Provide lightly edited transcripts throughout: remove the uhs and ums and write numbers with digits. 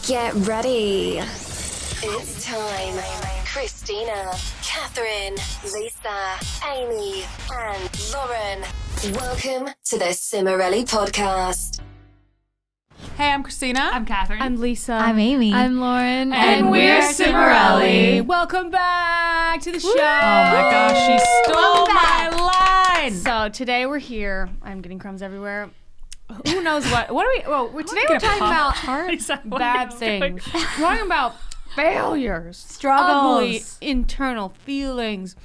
Get ready. It's time. Christina, Catherine, Lisa, Amy, and Lauren. Welcome to the Cimorelli Podcast. Hey, I'm Christina. I'm Catherine. I'm Lisa. I'm Amy. I'm Lauren. And we're Cimorelli. Welcome back to the show. Oh my gosh, she stole my line. So today we're here. I'm getting crumbs everywhere. Who knows what? What are we? Well, today we're talking about bad things. We're talking about failures, Struggles. ugly internal feelings,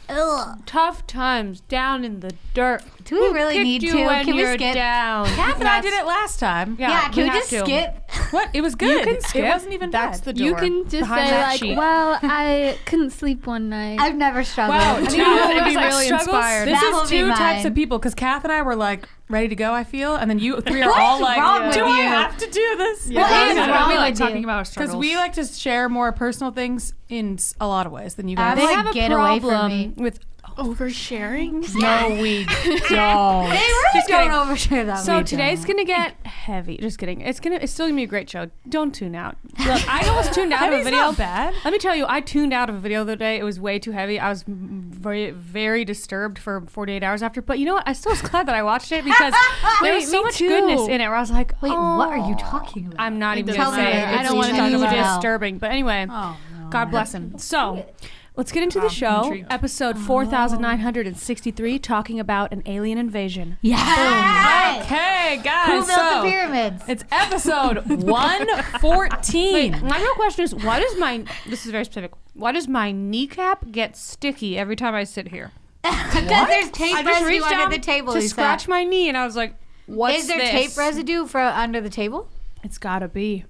tough times down in the dirt. Do we really Kicked need you to? when Can we you're skip? down? Kath and I did it last time. Yeah, can we have just to. skip? What? It was good. You can skip. It wasn't even That's bad. the door. You can just behind say that like, sheet. well, I couldn't sleep one night. I've never struggled. Wow, I two, mean, would it be was like really struggles. inspired. This That will is be two types mine. of people because Kath and I were like ready to go, I feel, and then you three are all like, wrong with do I you? have to do this? What is wrong we like with talking you? about our Because struggles. we like to share more personal things in a lot of ways than you guys. I'm They like, have a get away from problem me. with oversharing. No, we don't. They really Just don't kidding. overshare that. So we today's don't. gonna get heavy. Just kidding. It's still gonna be a great show. Don't tune out. Look, I almost tuned out of a Heavy's video. not bad. Let me tell you, I tuned out of a video the other day. It was way too heavy. I was very, very disturbed for 48 hours after. But you know what? I still was glad that I watched it because there was so me much too. goodness in it. Where I was like, Wait, oh. what are you talking about? I'm not even Tell gonna me. say it. I It's don't wanna too talk about it. disturbing. But anyway, Oh, no. God bless him. So. Let's get into the show. intrigued. Episode 4963, talking about an alien invasion. Yeah. Okay, guys. Who built so the pyramids? it's episode 114. My real question is, why does my, this is very specific, why does my kneecap get sticky every time I sit here? Because there's tape I just residue reached down under the table. to Lisa. scratch my knee, and I was like, what's Is there this? tape residue for under the table? It's gotta be.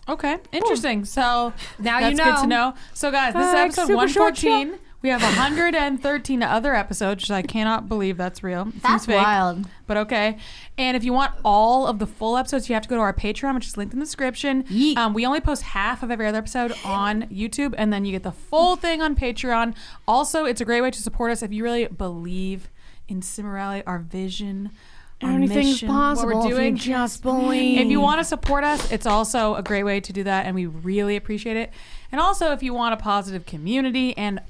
Okay, interesting. So Now that's you know. good to know. So guys, this is Like episode super short 114. We have 113 other episodes, which I cannot believe that's real. It seems That's fake, wild. but okay. And if you want all of the full episodes, you have to go to our Patreon, which is linked in the description. Yeet. We only post half of every other episode on YouTube, and then you get the full thing on Patreon. Also, it's a great way to support us if you really believe in Cimorelli, our vision, our Anything's mission, possible what we're doing. if you just believe. If you want to support us, it's also a great way to do that, and we really appreciate it. And also, if you want a positive community and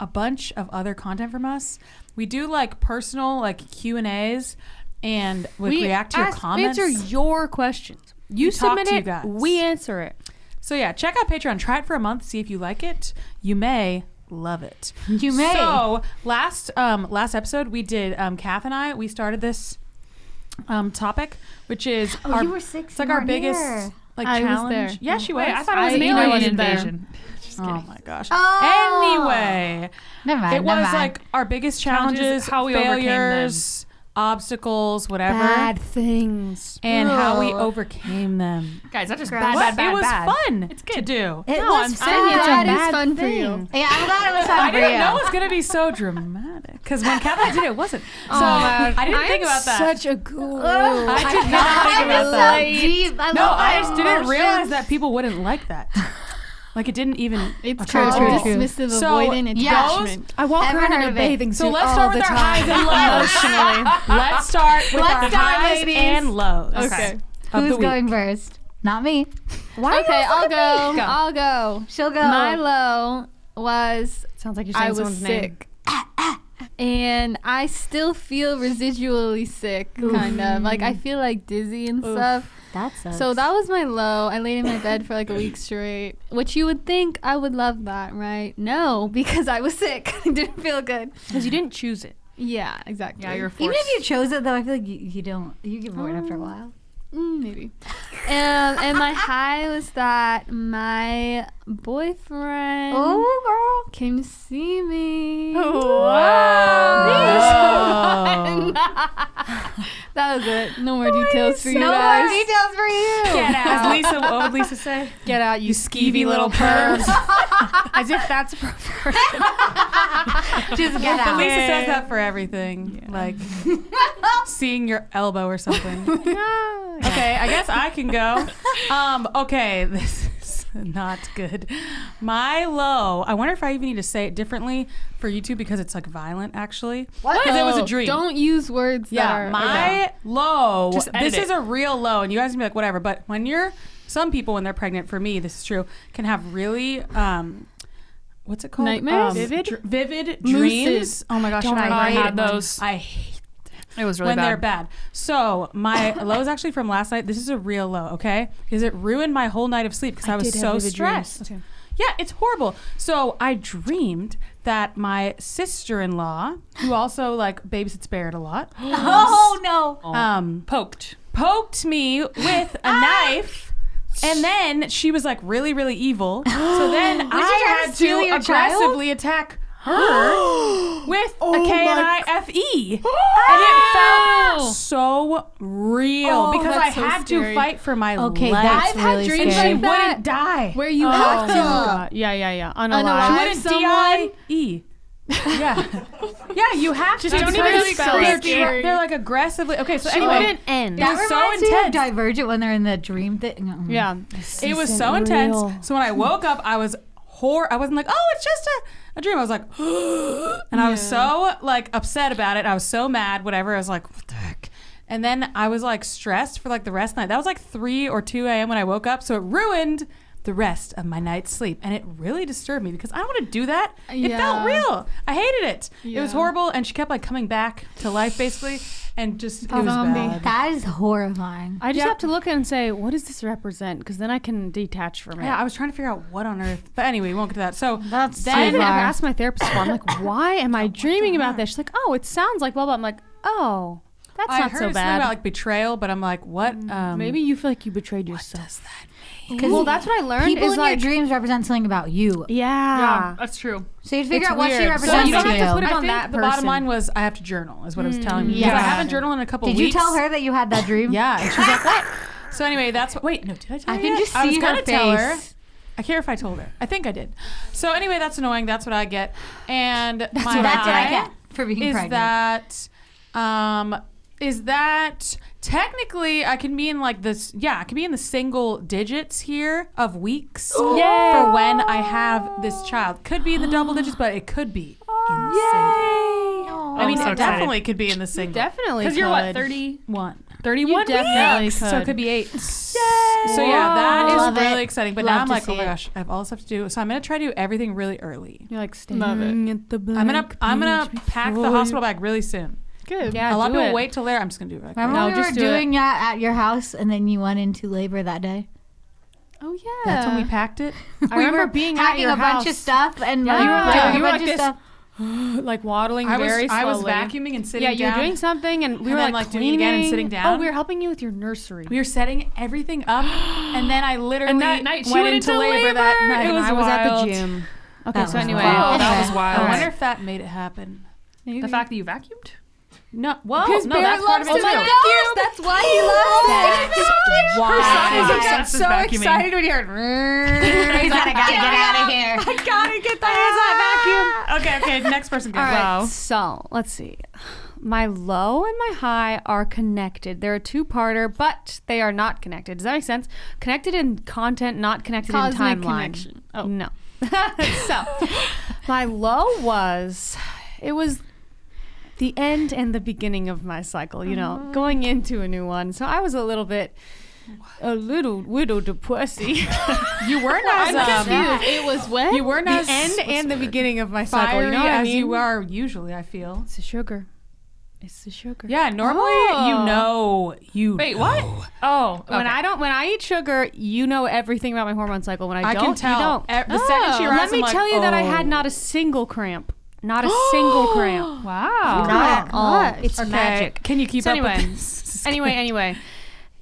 a bunch of other content from us, we do like personal like Q&As, and we react to your comments. Answer your questions. You We talk submit to you it, guys. we answer it. So yeah, check out Patreon. Try it for a month. See if you like it. You may love it. You may. So last episode we did Kath and I. We started this topic, which is Oh, you were sick. It's like our biggest like I was challenge. there. Yeah, she was. I thought it was an I alien wasn't there. invasion. Oh my gosh. Oh. Anyway, Never mind. it was like our biggest challenges, how we overcame failures, obstacles, whatever, Bad things. and how we Ugh. overcame them. Guys, not just Gross. bad, It was bad. fun It's to good. do. It No, I'm was saying fun. it's a That is bad fun for thing. you. Yeah, I'm glad it was fun I for didn't you. know it was gonna be so dramatic because when Catherine did it, it wasn't. So man. I didn't think about that. Such a guru. I did not think I'm about so that. deep. I No, love I just didn't emotions. realize that people wouldn't like that. Like it didn't even. It's occur called to me. dismissive, So, avoidant yeah. attachment. I walk Ever around in heard a of it? bathing So suit let's all start the with our time. highs and lows. Let's start with Let's our start, highs ladies. and lows. Okay. Of the Who's week. going first? Not me. Okay, I'll go. Go. I'll go. She'll go. My low was Sounds like you're saying I was someone's name. sick. And I still feel residually sick, kind of. Like, I feel like dizzy and stuff. That sucks. So that was my low. I laid in my bed for like a week straight, which you would think I would love that, right? No, because I was sick. I didn't feel good. Because you didn't choose it. Yeah, exactly. Yeah, you're forced. Even if you chose it, though, I feel like you don't. You get bored after a while. Maybe. And my high was that my boyfriend Oh, girl. came to see me. Wow. That was it. No more details for you No more guys. details for you. Get As out. Lisa, what would Lisa say? Get out, you Skeevy little pervs. As if that's appropriate. Just get But out. Lisa says that for everything, like seeing your elbow or something. Okay, I guess I can go. Okay, this is not good. My low. I wonder if I even need to say it differently for YouTube because it's like violent, actually. What? Because it was a dream. Don't use words that Yeah, are my low. Just edit This it. is a real low, and you guys can be like, whatever. But when you're some people when they're pregnant, for me, this is true, can have really, what's it called? Nightmares? Vivid dreams. Oh my gosh, I hate had those. I hate It was really when bad. they're bad. So my low is actually from last night. This is a real low, okay? Because it ruined my whole night of sleep because I was so stressed. Yeah, it's horrible. So I dreamed that my sister-in-law, who also like babysits Barrett a lot, poked me with a knife, and then she was like really, really evil. So then I had to aggressively attack her with a KNIFE. And it felt so real because I had to fight for my life. that's really and scary. she wouldn't die. Where you have to. God. Yeah. Unalive. She wouldn't DIE. Yeah. Yeah, you have to. don't even spell it. They're like aggressively. Okay, so She anyway. wouldn't end. It was so reminds me of intense. Divergent when they're in the dream thing. Yeah. It was so intense. So when I woke up, I was I wasn't like, oh, it's just a dream. I was like, and I was so like upset about it. I was so mad, whatever. I was like, what the heck? And then I was like stressed for like the rest of the night. That was like 3 or 2 a.m. when I woke up. So it ruined the rest of my night's sleep. And it really disturbed me because I don't want to do that. It felt real. I hated it. It was horrible. And she kept like coming back to life basically. And just, it was bad. That is horrifying. I just have to look and say, what does this represent? Because then I can detach from it. Yeah, I was trying to figure out what on earth. But anyway, we won't get to that. So That's I even too far. asked my therapist before. I'm like, why am I dreaming about this? She's like, oh, it sounds like blah, blah. I'm like, oh, that's I not heard so something bad. about like betrayal, but I'm like, what? Maybe you feel like you betrayed yourself. What does that mean? Well, that's what I learned. People is in like, your dreams represent something about you. yeah. that's true. So you have to figure It's out what she weird. represents So you don't to have to you. put it I on think that the bottom person. line was I have to journal, is what it was telling me. yeah. Because I haven't journaled in a couple Did weeks. you tell her that you had that dream? Yeah, and she's like, what? So anyway, that's what. Wait, no, did I tell I her? can yet? just I was see her gonna tell her. face. I care if I told her. I think I did. So anyway, that's annoying. That's what I get. And That's my what I high get for being is pregnant. that technically I can be in like this. Yeah, I can be in the single digits here of weeks for when I have this child. Could be in the double digits, but it could be in the single. I mean, so it excited. definitely could be in the single. Definitely. Because you're what, could. 31 You definitely weeks? could. So it could be 8. So yeah, that Love is it. really exciting. But Love now I'm to like, oh see my it. gosh, I have all this stuff to do. So I'm gonna try to do everything really early. You're like staring at the I'm gonna pack the hospital bag really soon. Good. Yeah, A lot of do people it. wait till there. I'm just gonna do it. Right Remember No, when we just were do it. doing that at your house and then you went into labor that day? Oh yeah. That's when we packed it. I remember being at Packing your a house. bunch of stuff and Yeah, like, you were doing like- a you were bunch like of this. stuff. like waddling I very slowly. was vacuuming and sitting Yeah, you were down. doing something, and we And were then, like like, doing it again and cleaning. sitting down. Oh, we were helping you with your nursery. We were setting everything up, and then I literally And that night she went went into into labor that labor. night. It and was, I was at the wild. gym. Okay, That so was anyway, wild. that was I wild. wonder if that made it happen. The fact that you vacuumed? No, well, Because no, that's part of it loves too. to vacuum. That's why he loves it. Why? So excited when you heard. He's like, I gotta get out of here. I gotta get the hands on that vacuum. Okay, next person goes. All right, Wow. so let's see. My low and my high are connected. They're a two-parter, but they are not connected. Does that make sense? Connected in content, not connected in Cosmic timeline. connection. Oh no. So, my low was, it was the end and the beginning of my cycle. You know, going into a new one. So I was a little widow depressy. You weren't as It was when? you weren't The as end and the beginning of my cycle. fiery You know what I as mean? you are usually. I feel. It's the sugar. It's the sugar. Yeah, normally you Wait, what? Oh, When I eat sugar, you know everything about my hormone cycle. When I don't, can tell. you don't. The second she Let arrives, me I'm like, tell you that I oh. had not a single cramp. Not a single cramp. Wow. Not at all. gosh. It's Okay, magic. Can you keep So up anyway, with this? anyway.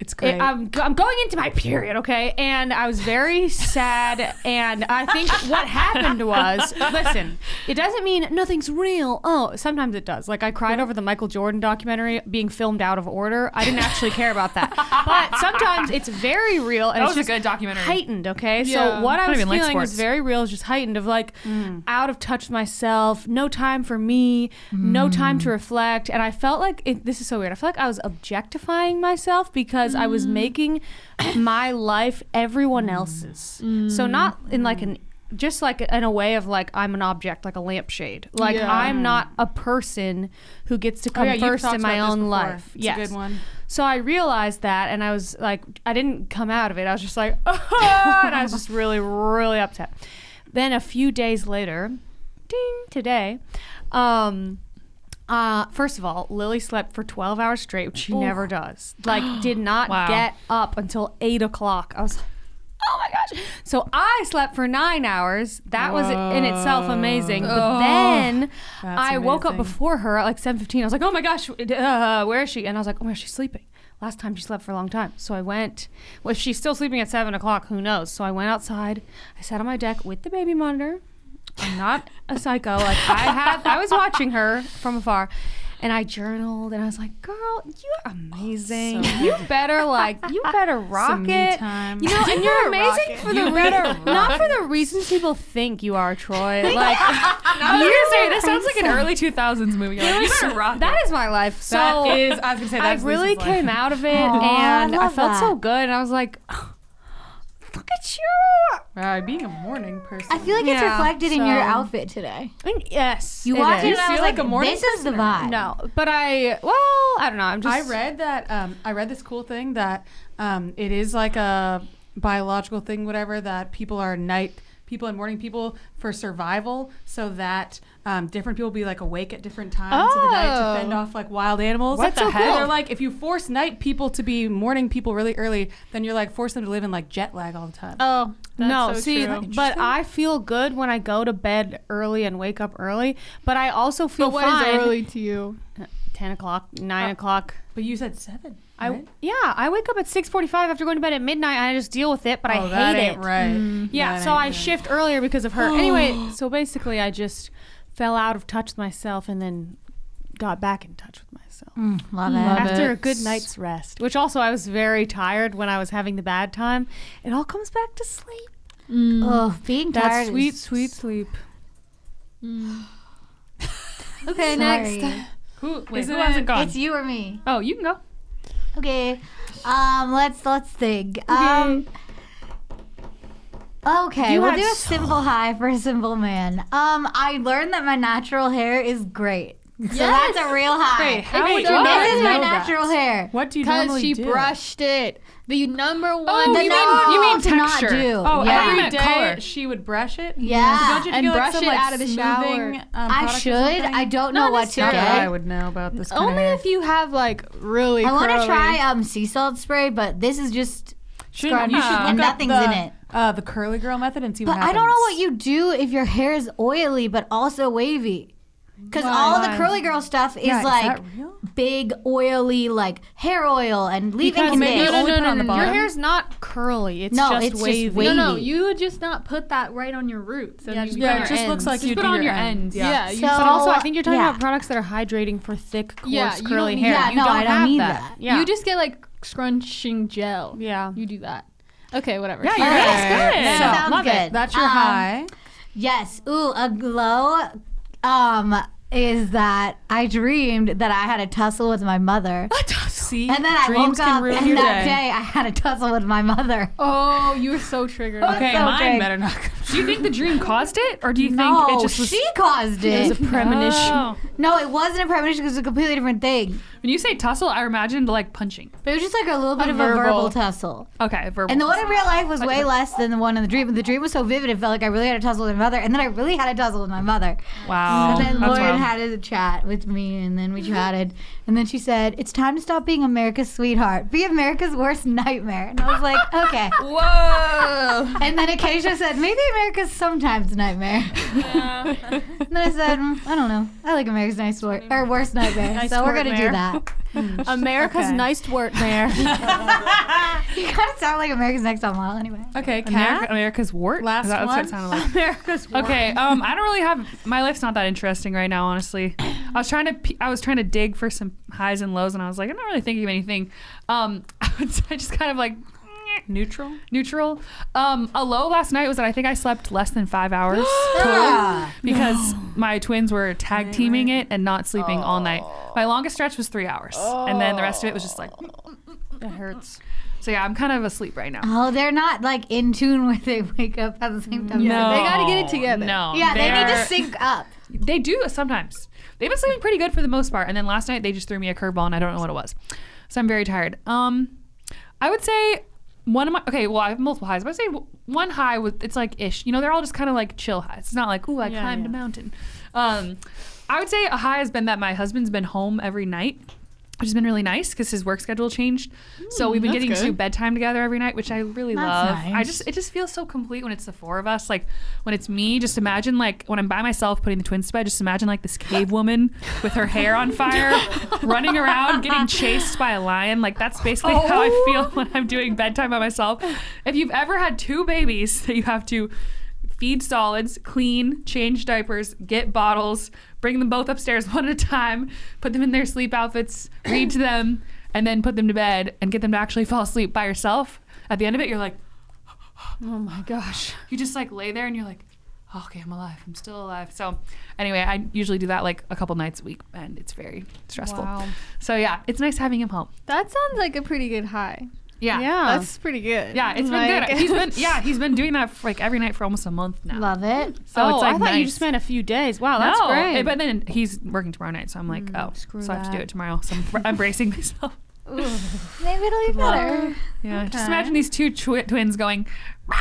It's great. I'm going into my period, okay? And I was very sad. And I think what happened was, listen, it doesn't mean nothing's real. Oh, sometimes it does. Like I cried over the Michael Jordan documentary being filmed out of order. I didn't actually care about that. But sometimes it's very real. And That it's was a just good documentary. heightened, okay? Yeah. So what I don't was even like feeling was sports. very real. It's just heightened of like out of touch with myself, no time for me, no time to reflect. And I felt like, this is so weird. I felt like I was objectifying myself because I was making my life everyone else's. So not in like an just like in a way of like I'm an object, like a lampshade. Like Yeah. I'm not a person who gets to Oh, come yeah, you've first talked in my about this own before. life. It's Yes. a good one. So I realized that, and I was like, I didn't come out of it. I was just like, ah, and I was just really, really upset. Then a few days later, ding, today, first of all, Lily slept for 12 hours straight, which she never does. Like, did not Wow. get up until 8 o'clock. I was like, oh my gosh. So I slept for 9 hours. That was in itself amazing. But then I woke up amazing. before her at like 7:15. I was like, oh my gosh, where is she? And I was like, oh my gosh, she's sleeping. Last time she slept for a long time. So I went, well, if she's still sleeping at 7 o'clock, who knows? So I went outside. I sat on my deck with the baby monitor. I'm not a psycho. Like I was watching her from afar. And I journaled, and I was like, "Girl, you're amazing. You better rock Some me it. time. You know, and you're amazing for the not for the reasons people think you are, Troy. Like, I was gonna say this sounds like an early 2000s movie. Like, you better rock that is my life. So That is, I was gonna say, I that's really Lisa's life. came out of it, Aw, and I I love felt so that. good. And I was like, look at you. Wow, being a morning person. I feel like it's Yeah, reflected in your so- outfit today. And yes, You it watched it is. and I was feel like, like a morning this is the vibe. No, but I don't know. I'm just. I read that. I read this cool thing that it is like a biological thing, whatever. That people are night people and morning people for survival, so that different people be like awake at different times of the night to fend off like wild animals. What the So heck? They're like, if you force night people to be morning people really early, then you're like force them to live in like jet lag all the time. Oh, no. so See, true. but I feel good when I go to bed early and wake up early. But I also feel But what is fine. early to you? 10 o'clock, 9 o'clock. But you said 7. I wake up at 6:45 after going to bed at midnight. And I just deal with it, but I that hate ain't it. right. Yeah, That so ain't I right. shift earlier because of her. Anyway, so basically I just fell out of touch with myself and then got back in touch with myself. Love it. After a it. good night's rest, which also I was very tired when I was having the bad time. It all comes back to sleep. Oh, being That's tired sweet, is sweet sleep. Okay, Sorry. next. Who Isn't hasn't it- gone? It's you or me. Oh, you can go. Okay. Let's think. Okay, You we'll had do a so- simple high for a simple man. I learned that my natural hair is great. So that's a real high. Wait, how would you this not is my know that? natural hair. What do you Because normally she do? brushed it. The number one. Oh, The you no, mean to not texture. do. Oh, yeah. I Every meant day color. she would brush it. Yeah. So don't you And get, like, brush some, it like, out of the shower. smoothing, I product or should. something? I don't know Not what to Not get. that I would know about this kind Only of hair. if you have like really. I want to curly- try sea salt spray, but this is just You scrunch should look and up nothing's in it. The curly girl method and see what But happens. I don't know what you do if your hair is oily but also wavy. Because all the curly girl stuff is Yeah, is like that real? big oily like hair oil and leave-in Because maybe conditioner. only put on the Your bottom. hair's not curly. It's No, just it's just wavy. wavy. No, you would just not put that right on your roots. And Yeah, you just put Yeah, on it your just looks ends. like Just you put do on your your ends. ends. Yeah. you So- But also, I think you're talking yeah. about products that are hydrating for thick, coarse, Yeah, you curly don't- hair. yeah, you no, don't I don't have need that. that. Yeah. You just get like scrunching gel. yeah. You do that. Okay, whatever. Yeah, Okay, you're right. that So, sounds love good. it. That's your high. Yes. Ooh, a glow. Is that I dreamed that I had a tussle with my mother. See, And then I dreams woke can up ruin and your that day. day I had a tussle with my mother. Oh, you were so triggered. Okay, so mine big. better not. Do you think the dream caused it, or do you think No, it just was? she caused it. It was a premonition. Oh. No, it wasn't a premonition. It was a completely different thing. When you say tussle, I imagined like punching. But it was just like a little bit of a verbal tussle. Okay, verbal. And the one in real life was way less than the one in the dream. But the dream was so vivid, it felt like I really had a tussle with my mother. And then I really had a tussle with my mother. Wow. And then That's Lauren wild. had a chat with me, and then we chatted. And then she said, "It's time to stop being America's sweetheart. Be America's worst nightmare." And I was like, okay. Whoa. And then Acacia said, maybe America's sometimes nightmare. And then I said, I don't know. I like America's nice wor- or worst nightmare. so we're going to do that. America's Okay. nice wort there. You kind of sound like America's Next Top Model anyway. Okay, Kat. America's wart. Last That's what one? it sounded like. America's wort. Okay, I don't really have my life's not that interesting right now, honestly. I was trying to dig for some highs and lows, and I was like, I'm not really thinking of anything. I just kind of like Neutral. neutral. A low last night was that I think I slept less than 5 hours total because my twins were tag teaming it and not sleeping all night. My longest stretch was 3 hours, and then the rest of it was just like That hurts. So yeah, I'm kind of asleep right now. Oh, they're not like in tune where they wake up at the same time. No, They gotta get it together. No, Yeah, they need to they're- sync up. They do sometimes. They've been sleeping pretty good for the most part, and then last night they just threw me a curveball, and I don't know what it was. So I'm very tired. I would say I have multiple highs, but I'd say one high was, it's like ish. You know, they're all just kind of like chill highs. It's not like, ooh, I climbed a mountain. I would say a high has been that my husband's been home every night, which has been really nice because his work schedule changed. So we've been getting to do bedtime together every night, which I really love. Nice. It just feels so complete when it's the four of us. Like when it's me, just imagine like when I'm by myself putting the twins to bed, just imagine like this cave woman with her hair on fire, running around, getting chased by a lion. Like that's basically how I feel when I'm doing bedtime by myself. If you've ever had two babies that you have to feed solids, clean, change diapers, get bottles, bring them both upstairs one at a time, put them in their sleep outfits, read to them, and then put them to bed and get them to actually fall asleep by yourself. At the end of it, you're like, Oh my gosh. you just like lay there and you're like, oh, okay, I'm alive. I'm still alive. So anyway, I usually do that like a couple nights a week, and it's very stressful. Wow. So yeah, it's nice having him home. That sounds like a pretty good high. Yeah. That's pretty good. Yeah, it's been Like- good. He's been doing that for like every night for almost a month now. Love it. So it's like I thought you nice. just spent a few days. Wow, that's No, great. but then he's working tomorrow night, so I'm like, screw so I have to do that. it tomorrow. So I'm bracing myself. Maybe it'll be better. Yeah, just imagine these two twins going, "Rah!"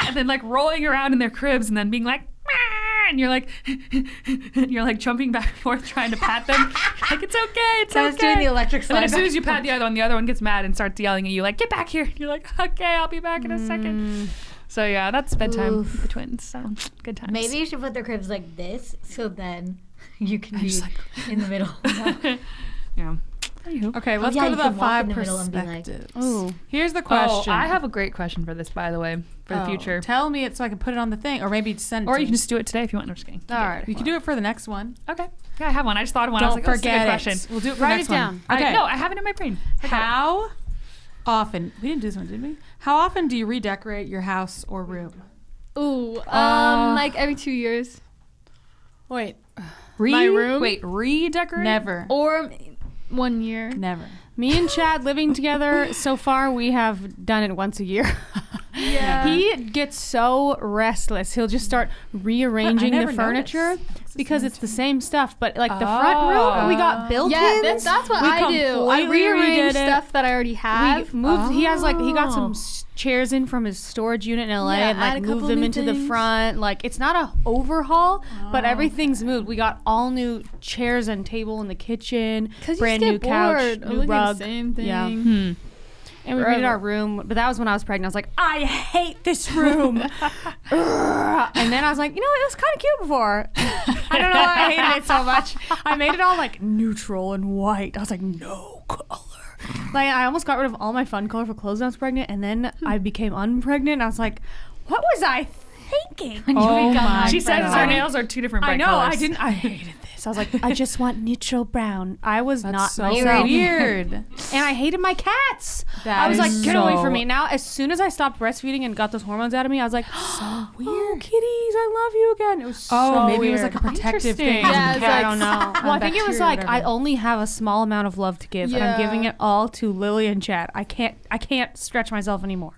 and then like rolling around in their cribs, and then being like, "Rah!" and you're like jumping back and forth trying to pat them. Like it's okay, it's I was okay. doing the electric And then slide. as soon as you pat the other one gets mad and starts yelling at you like, "Get back here!" And you're like, "Okay, I'll be back in a second." So yeah, that's bedtime with the twins. So good times. Maybe you should put their cribs like this, so then you can be just like- in the middle. Yeah. Anywho. Okay, let's yeah, go you to the can walk 5 in the middle and be like, perspectives. Ooh. Here's the Oh, question. I have a great question for this, by the way, for the Oh, future. Tell me it so I can put it on the thing, or maybe send it Or to you can me. just do it today if you want. No, just kidding. All right. You can do it for the next one. Okay. Yeah, I have one. I just thought of one. I was Don't like, oh, this is a good forget question. it. We'll do it for Write next it down. one. Okay. No, I have it in my brain. How often? We didn't do this one, did we? How often do you redecorate your house or room? Ooh, like every 2 years. Wait. My room? Wait, redecorate? Never. Or 1 year. Never. Me and Chad living together, so far we have done it once a year. Yeah. He gets so restless. He'll just start rearranging I the never furniture noticed. because it's the same stuff. But like the front room, we got built-ins. Yeah, that's what We I do. I completely rearrange redid it. stuff that I already have. We moved. He got some chairs in from his storage unit in LA Yeah, and add like a moved couple them new into the things. front. Like it's not a overhaul, but everything's moved. We got all new chairs and table in the kitchen, Because brand you new just get bored couch, of new looking at rug. the same thing. Yeah. And we redid Forever. our room, but that was when I was pregnant. I was like, I hate this room. And then I was like, you know, it was kind of cute before. I don't know why I hated it so much. I made it all like neutral and white. I was like, no color. Like I almost got rid of all my fun colorful clothes when I was pregnant, and then I became unpregnant. And I was like, what was I thinking? Oh my She says her God. nails are two different bright I know. colors. I hated this. I was like, I just want neutral brown. I was That's not so myself. weird. And I hated my cats. That I was like, is get away so- from me. Now, as soon as I stopped breastfeeding and got those hormones out of me, I was like, so weird. Oh, kitties, I love you again. It was so Oh, maybe weird. it was like a protective thing. Interesting. Yeah, it's I like don't know. Well, I think it was bacteria or like I whatever. only have a small amount of love to give, and I'm Yeah. giving it all to Lily and Chad. I can't stretch myself anymore.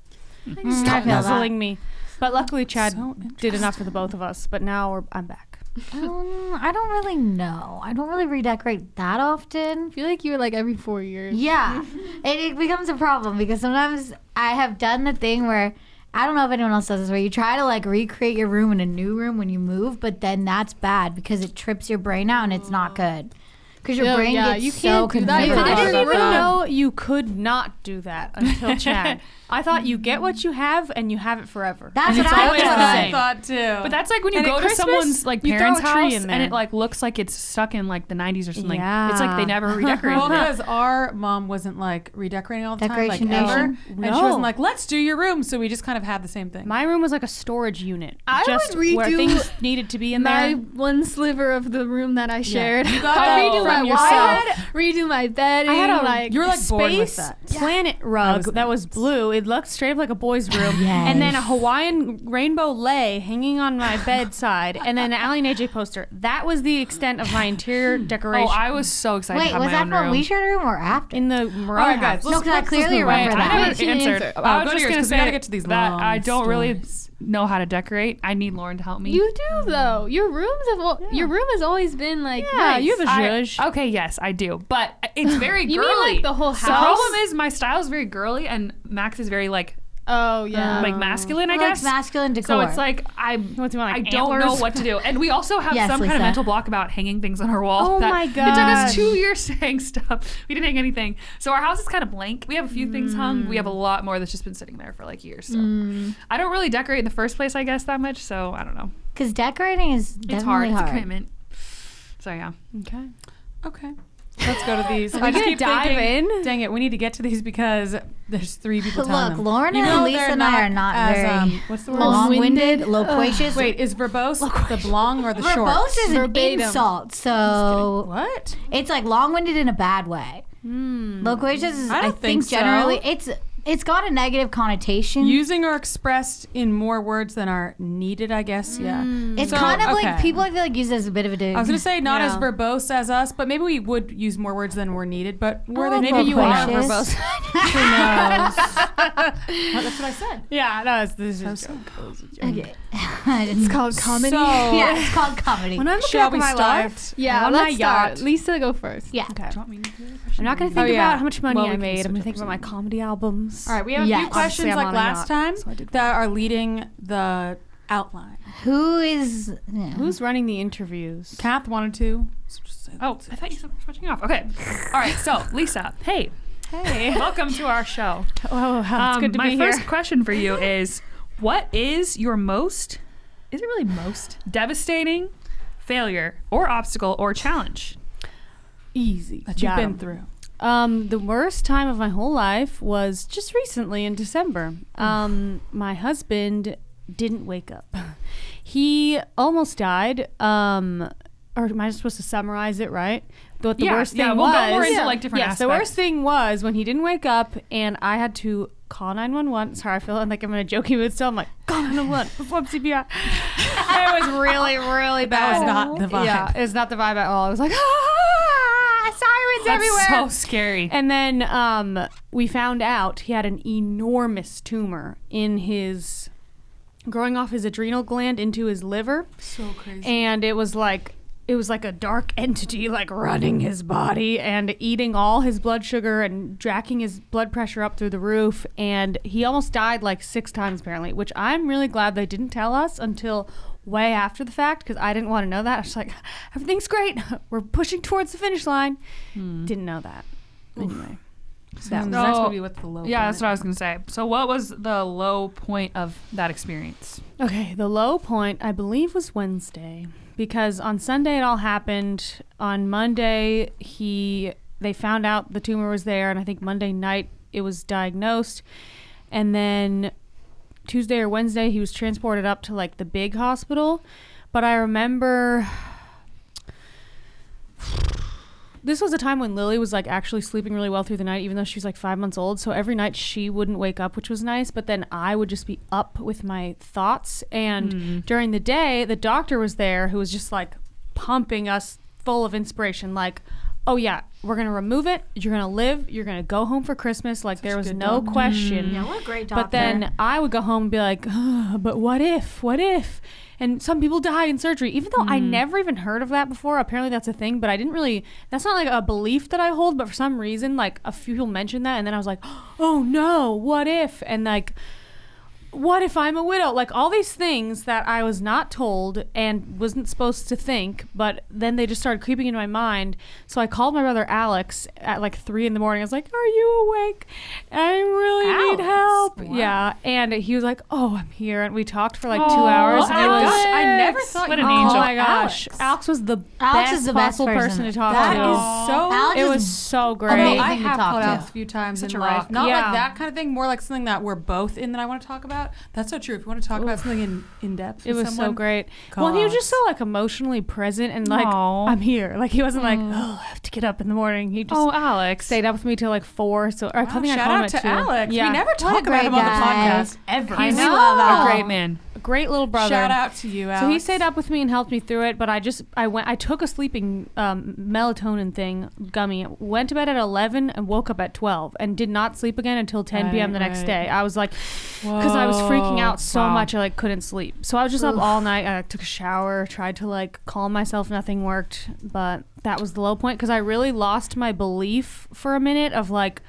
I Stop feel that. nuzzling me. But luckily, Chad So did enough for the both of us. But now I'm back. I don't really know. I don't really redecorate that often. I feel like you were like every 4 years. Yeah, it becomes a problem because sometimes I have done the thing where I don't know if anyone else does this, where you try to like recreate your room in a new room when you move, but then that's bad because it trips your brain out and it's not good. Because your Yeah, brain yeah, gets you so can't do that. confused. Yeah, I didn't Yeah. even Yeah. know you could not do that until Chad. I thought you get what you have and you have it forever. That's and what it's I always thought. the I same. thought too. But that's like when you And at go to Christmas, someone's like you throw parents' a tree house in and there. it like looks like it's stuck in like the 90s or something. Yeah. It's like they never redecorated well, it. because our mom wasn't like redecorating all the Decoration time, like ever, nation? and she No. wasn't like, "Let's do your room." So we just kind of had the same thing. My room was like a storage unit. I just would where redo things needed to be in My there. one sliver of the room that I shared. You got I'd that redo from my yourself. wall, redo my bed. I had a like You were like bored with space that. planet rug that was blue. It looked straight up like a boy's room. And then a Hawaiian rainbow lei hanging on my bedside. And then an Allie and AJ poster. That was the extent of my interior Oh, decoration. I was so excited Wait, to have was my that own from room. Leisure Room or after? in the Morale All right, guys. house. No, because I clearly remember I that. never She didn't answered. answer. I was go to just yours, gonna 'cause we gotta say get to these that long I don't really stories. know how to decorate. I need Lauren to help me. You do though. Your room has always been like Yeah, nice. you have a I- zhuzh. okay, yes, I do, but it's very You girly. mean like the whole The house? problem is my style is very girly, and Max is very like Oh yeah. masculine, I He likes guess. masculine decor. So it's like I What's he want, like I don't know antlers? what to do, and we also have Yes, some kind Lisa. of mental block about hanging things on our wall. Oh that my It took us gosh. 2 years to hang stuff. We didn't hang anything, so our house is kind of blank. We have a few things hung. We have a lot more that's just been sitting there for like years. So I don't really decorate in the first place, I guess, that much. So I don't know. because decorating is It's hard. definitely It's a hard. commitment. So yeah. Okay. Okay. Let's go to these. I gonna just keep dive thinking, in? dang it, we need to get to these because there's 3 people telling Look, them. Lauren You and know Lisa they're and I are not as, very what's the word? long-winded, loquacious. Wait, is verbose the long or the short? verbose is an Verbatim. insult, so What? it's like long-winded in a bad way. Loquacious is, I I, don't think, think so. generally it's got a negative connotation. Using or expressed in more words than are needed, I guess. Yeah. it's So, kind of like okay. people I feel like use it as a bit of a dig. I was gonna say not as Yeah. verbose as us, but maybe we would use more words than were needed. But were they? like Maybe you are loquacious. verbose. Who knows? Well, that's what I said. Yeah, no, this is Okay. It's called comedy. So, yeah, it's called comedy. When I'm looking shall up we my start? life, Yeah, on my let's start. yacht. Lisa, go first. Yeah. Okay. Do you want me to do it? I'm not going to think yeah. about how much money Well, I we can made. I'm switch going to up think about my comedy albums. All right, we have a Yes. few questions Obviously, I'm like on a last yacht, time so I did that are leading the outline. Who is? Yeah. Who's running the interviews? Kath wanted to. So just say Oh, I thought you said we're switching off. Okay. All right. So Lisa, hey, Hey. welcome to our show. Oh, it's good to my be first here. question for you is, what is your most? Is it really most devastating failure or obstacle or challenge? Easy. that you've Got been 'em. through. The worst time of my whole life was just recently in December. My husband didn't wake up. He almost died. Or am I supposed to summarize it, right? What the worst thing we'll was. go more into like different Yes, aspects. the worst thing was when he didn't wake up and I had to call 911. Sorry, I feel like I'm in a jokey mood still. I'm like, call 911, perform CPR. It was really, really bad. That was not the vibe. Yeah, it was not the vibe at all. I was like, sirens That's everywhere. so scary. And then we found out he had an enormous tumor in his, growing off his adrenal gland into his liver. So crazy. And it was like a dark entity like running his body and eating all his blood sugar and jacking his blood pressure up through the roof. And he almost died like 6 times apparently, which I'm really glad they didn't tell us until way after the fact because I didn't want to know that. I was like, everything's great. We're pushing towards the finish line. Didn't know that. Anyway. So That was- next would be what's the low Yeah, point. that's what I was gonna say. So, what was the low point of that experience? Okay, the low point I believe was Wednesday because on Sunday it all happened. On Monday they found out the tumor was there, and I think Monday night it was diagnosed, and then Tuesday or Wednesday he was transported up to like the big hospital. But I remember this was a time when Lily was like actually sleeping really well through the night, even though she was like 5 months old. So every night she wouldn't wake up, which was nice. But then I would just be up with my thoughts. And during the day, the doctor was there who was just like pumping us full of inspiration. Like, oh yeah, we're going to remove it. You're going to live. You're going to go home for Christmas. Like there was no question. Yeah, what a great doctor. But then I would go home and be like, but what if? What if? And some people die in surgery, even though I never even heard of that before. Apparently that's a thing, but I didn't really, that's not like a belief that I hold, but for some reason, like a few people mentioned that. And then I was like, oh no, what if? And like, what if I'm a widow? Like all these things that I was not told and wasn't supposed to think, but then they just started creeping into my mind. So I called my brother Alex at like 3 a.m. I was like, are you awake? I really need help. Wow. Yeah. And he was like, oh, I'm here. And we talked for like 2 hours. Oh and it my was, gosh, I never thought What you an could angel. oh call my gosh. Alex. Alex was the Alex best is the best possible person to talk That to. is so. Alex It is was so great. Although amazing I to have talk called to. Alex a few times Such in a life. rock. Not Yeah. like that kind of thing, more like something that we're both in that I want to talk about. about. That's so true. If you want to talk about something in depth, It with was so someone, great. call Well, and he was Alex. just so like emotionally present and like, Aw. I'm here. Like he wasn't like, oh, I have to get up in the morning. He just Oh, Alex. stayed up with me till like 4. So I Wow, think I shout called him out at to 2. Alex. Yeah. We never talk about him on the great guy. podcast ever. I We know. love A Al. great man. A great little brother. Shout out to you, Alex. So he stayed up with me and helped me through it, but I took a sleeping melatonin thing gummy, went to bed at 11 and woke up at 12 and did not sleep again until 10 p.m. the next Right. day. I was like, because I was freaking out so Wow. much I like couldn't sleep. So I was just up all night. I took a shower, tried to like calm myself. Nothing worked, but that was the low point because I really lost my belief for a minute of like,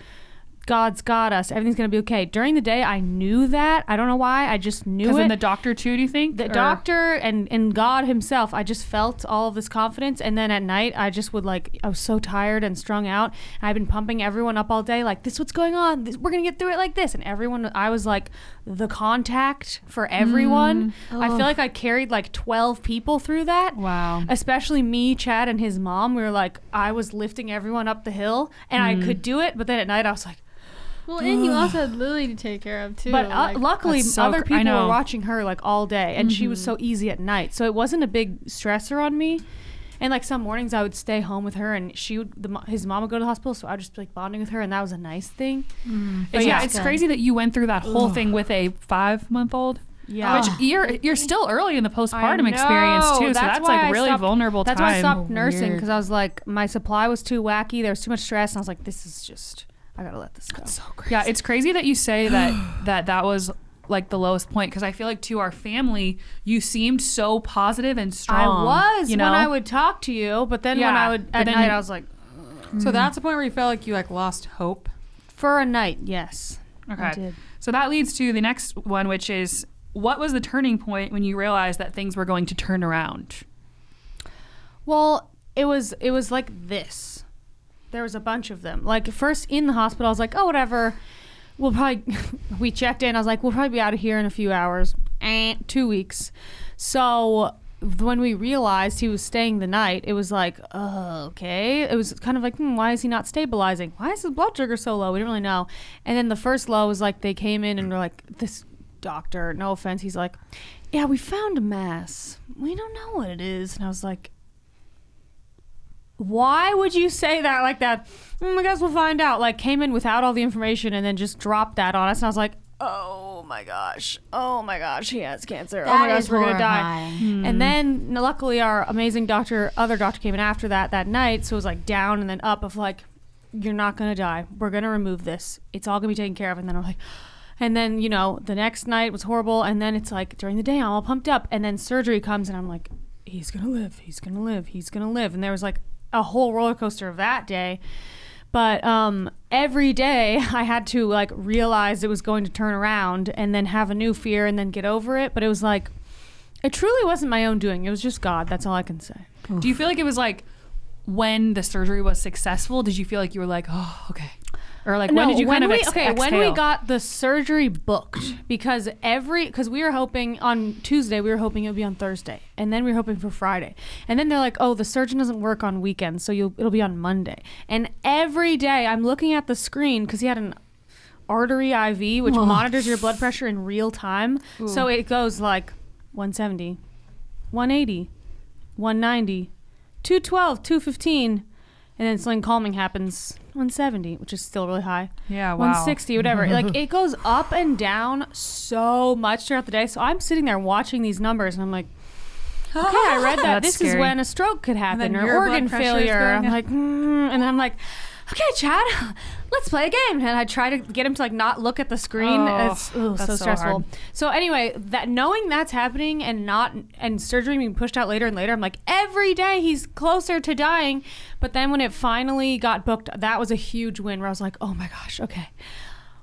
God's got us. Everything's going to be okay. During the day, I knew that. I don't know why. I just knew Because it. in the doctor too, do you think? The Or- doctor and God himself, I just felt all of this confidence. And then at night, I just would like, I was so tired and strung out. I've been pumping everyone up all day, like, this is what's going on. We're going to get through it like this. And everyone, I was like the contact for everyone. I feel like I carried like 12 people through that. Wow. Especially me, Chad, and his mom. We were like, I was lifting everyone up the hill and I could do it. But then at night, I was like, Well, and you also had Lily to take care of too. but like- luckily, That's so other I people know. were watching her like all day, and she was so easy at night. So it wasn't a big stressor on me. And like some mornings, I would stay home with her, and his mom would go to the hospital, so I would just be like bonding with her, and that was a nice thing. But yeah, that's it's good. crazy that you went through that whole thing with a 5-month-old. Yeah. Which you're still early in the postpartum experience too, so that's why like I really stopped- vulnerable That's time. why I stopped nursing Weird. because I was like, my supply was too wacky. There was too much stress, and I was like, this is just, I gotta let this go. Yeah, it's crazy that you say that was like the lowest point because I feel like to our family you seemed so positive and I strong. was you know? when I would talk to you, but then when Yeah, I would but at then night, you- I was like, So that's the point where you felt like you like lost hope. for a night, yes. I Okay. did. So that leads to the next one, which is what was the turning point when you realized that things were going to turn around? Well, it was like this. There was a bunch of them. Like first in the hospital, I was like, oh, whatever. We'll probably we checked in. I was like, we'll probably be out of here in a few hours. 2 weeks. So when we realized he was staying the night, it was like, oh, okay. It was kind of like, why is he not stabilizing? Why is his blood sugar so low? We didn't really know. And then the first low was like they came in and were like, this doctor, no offense, he's like, yeah, we found a mass. We don't know what it is. And I was like, why would you say that like that? I guess we'll find out. Like came in without all the information and then just dropped that on us. And I was like, oh my gosh, he has cancer. Oh my That gosh, is we're gonna die. horrifying. And then luckily our amazing other doctor came in after that night. So it was like down and then up of like, you're not gonna die. We're gonna remove this. It's all gonna be taken care of. And then I'm like, and then, you know, the next night was horrible. And then it's like during the day, I'm all pumped up. And then surgery comes and I'm like, he's gonna live. He's gonna live. He's gonna live. And there was like a whole roller coaster of that day. But every day I had to like realize it was going to turn around and then have a new fear and then get over it. But it was like, it truly wasn't my own doing. It was just God. That's all I can say. Do you feel like it was like when the surgery was successful, did you feel like you were like, oh, okay? Or like when did you kind of exhale? when we got the surgery booked, because we were hoping on Tuesday, we were hoping it would be on Thursday, and then we were hoping for Friday, and then they're like, oh, the surgeon doesn't work on weekends, so it'll be on Monday. And every day I'm looking at the screen because he had an artery IV which monitors your blood pressure in real time. So it goes like 170, 180, 190, 212, 215. And then something calming happens, 170, which is still really high. Yeah, wow. 160, whatever. Like it goes up and down so much throughout the day. So I'm sitting there watching these numbers and I'm like, okay, I read that. That's This is scary. when a stroke could happen then or your organ blood pressure is failure. going I'm up. like, and I'm like, okay, Chad, let's play a game. And I try to get him to like not look at the screen. Oh, It's that's so so stressful. hard. So anyway, that knowing that's happening and surgery being pushed out later and later, I'm like, every day he's closer to dying. But then when it finally got booked, that was a huge win where I was like, oh my gosh, okay.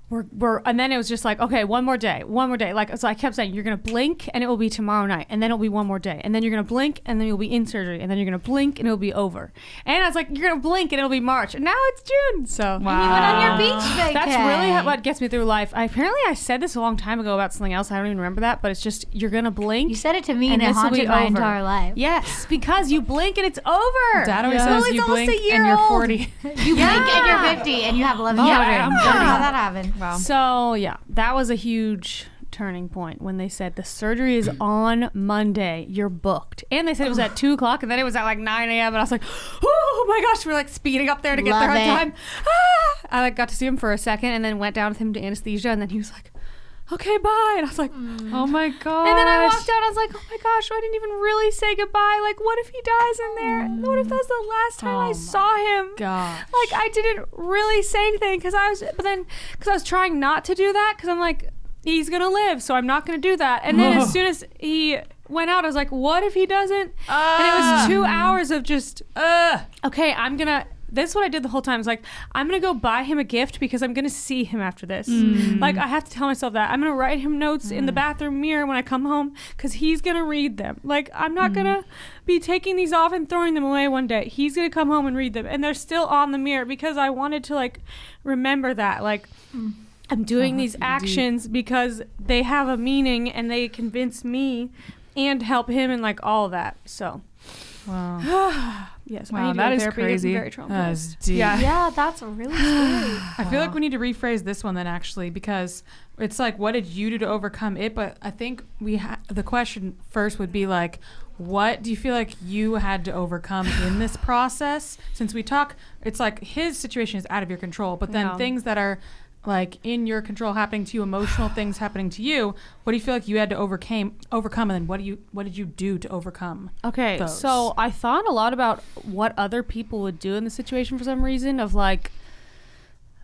We're and then it was just like, okay, one more day. Like, so I kept saying, you're gonna blink and it will be tomorrow night, and then it'll be one more day, and then you're gonna blink and then you'll be in surgery, and then you're gonna blink and it'll be over. And I was like, you're gonna blink and it'll be March, and now it's June. So You went on your beach vacay. that's really what gets me through life. Apparently I said this a long time ago about something else. I don't even remember that, but it's just, you're gonna blink. You said it to me and it this will be haunted my over. entire life. Yes, because you blink and it's over. Dad always Lily's says you almost blink a year and you're old. 40. You blink and you're 50 and you have 11 children. yeah. I don't know how that happened. Wow. So yeah, that was a huge turning point when they said the surgery is on Monday. You're booked. And they said it was at 2:00, and then it was at like 9 a.m. And I was like, oh my gosh, we're like speeding up there to get Love there on it. time. I like got to see him for a second and then went down with him to anesthesia. And then he was like, okay, bye. And I was like, Oh my god. and then I walked out. I was like, oh my gosh, I didn't even really say goodbye. Like, what if he dies in there? What if that's the last time I saw him? Gosh. Like, I didn't really say anything because I was trying not to do that because I'm like, he's gonna live, so I'm not gonna do that. And then as soon as he went out, I was like, what if he doesn't? And it was 2 hours of just, okay, this is what I did the whole time. I was like, I'm going to go buy him a gift because I'm going to see him after this. Like, I have to tell myself that. I'm going to write him notes in the bathroom mirror when I come home because he's going to read them. Like, I'm not going to be taking these off and throwing them away one day. He's going to come home and read them. And they're still on the mirror because I wanted to, like, remember that. Like, I'm doing these actions because they have a meaning and they convince me and help him and, like, all of that. So... Wow. Yes, Wow, I need to go that to is therapy. crazy. Very That is traumatized. deep. Yeah, that's really scary. I feel like we need to rephrase this one then, actually, because it's like, what did you do to overcome it? But I think the question first would be like, what do you feel like you had to overcome in this process? Since we talk, it's like his situation is out of your control, but then Yeah. things that are like in your control happening to you, emotional things happening to you, what do you feel like you had to overcome, and then what did you do to overcome? Okay, those? so I thought a lot about what other people would do in the situation for some reason of like,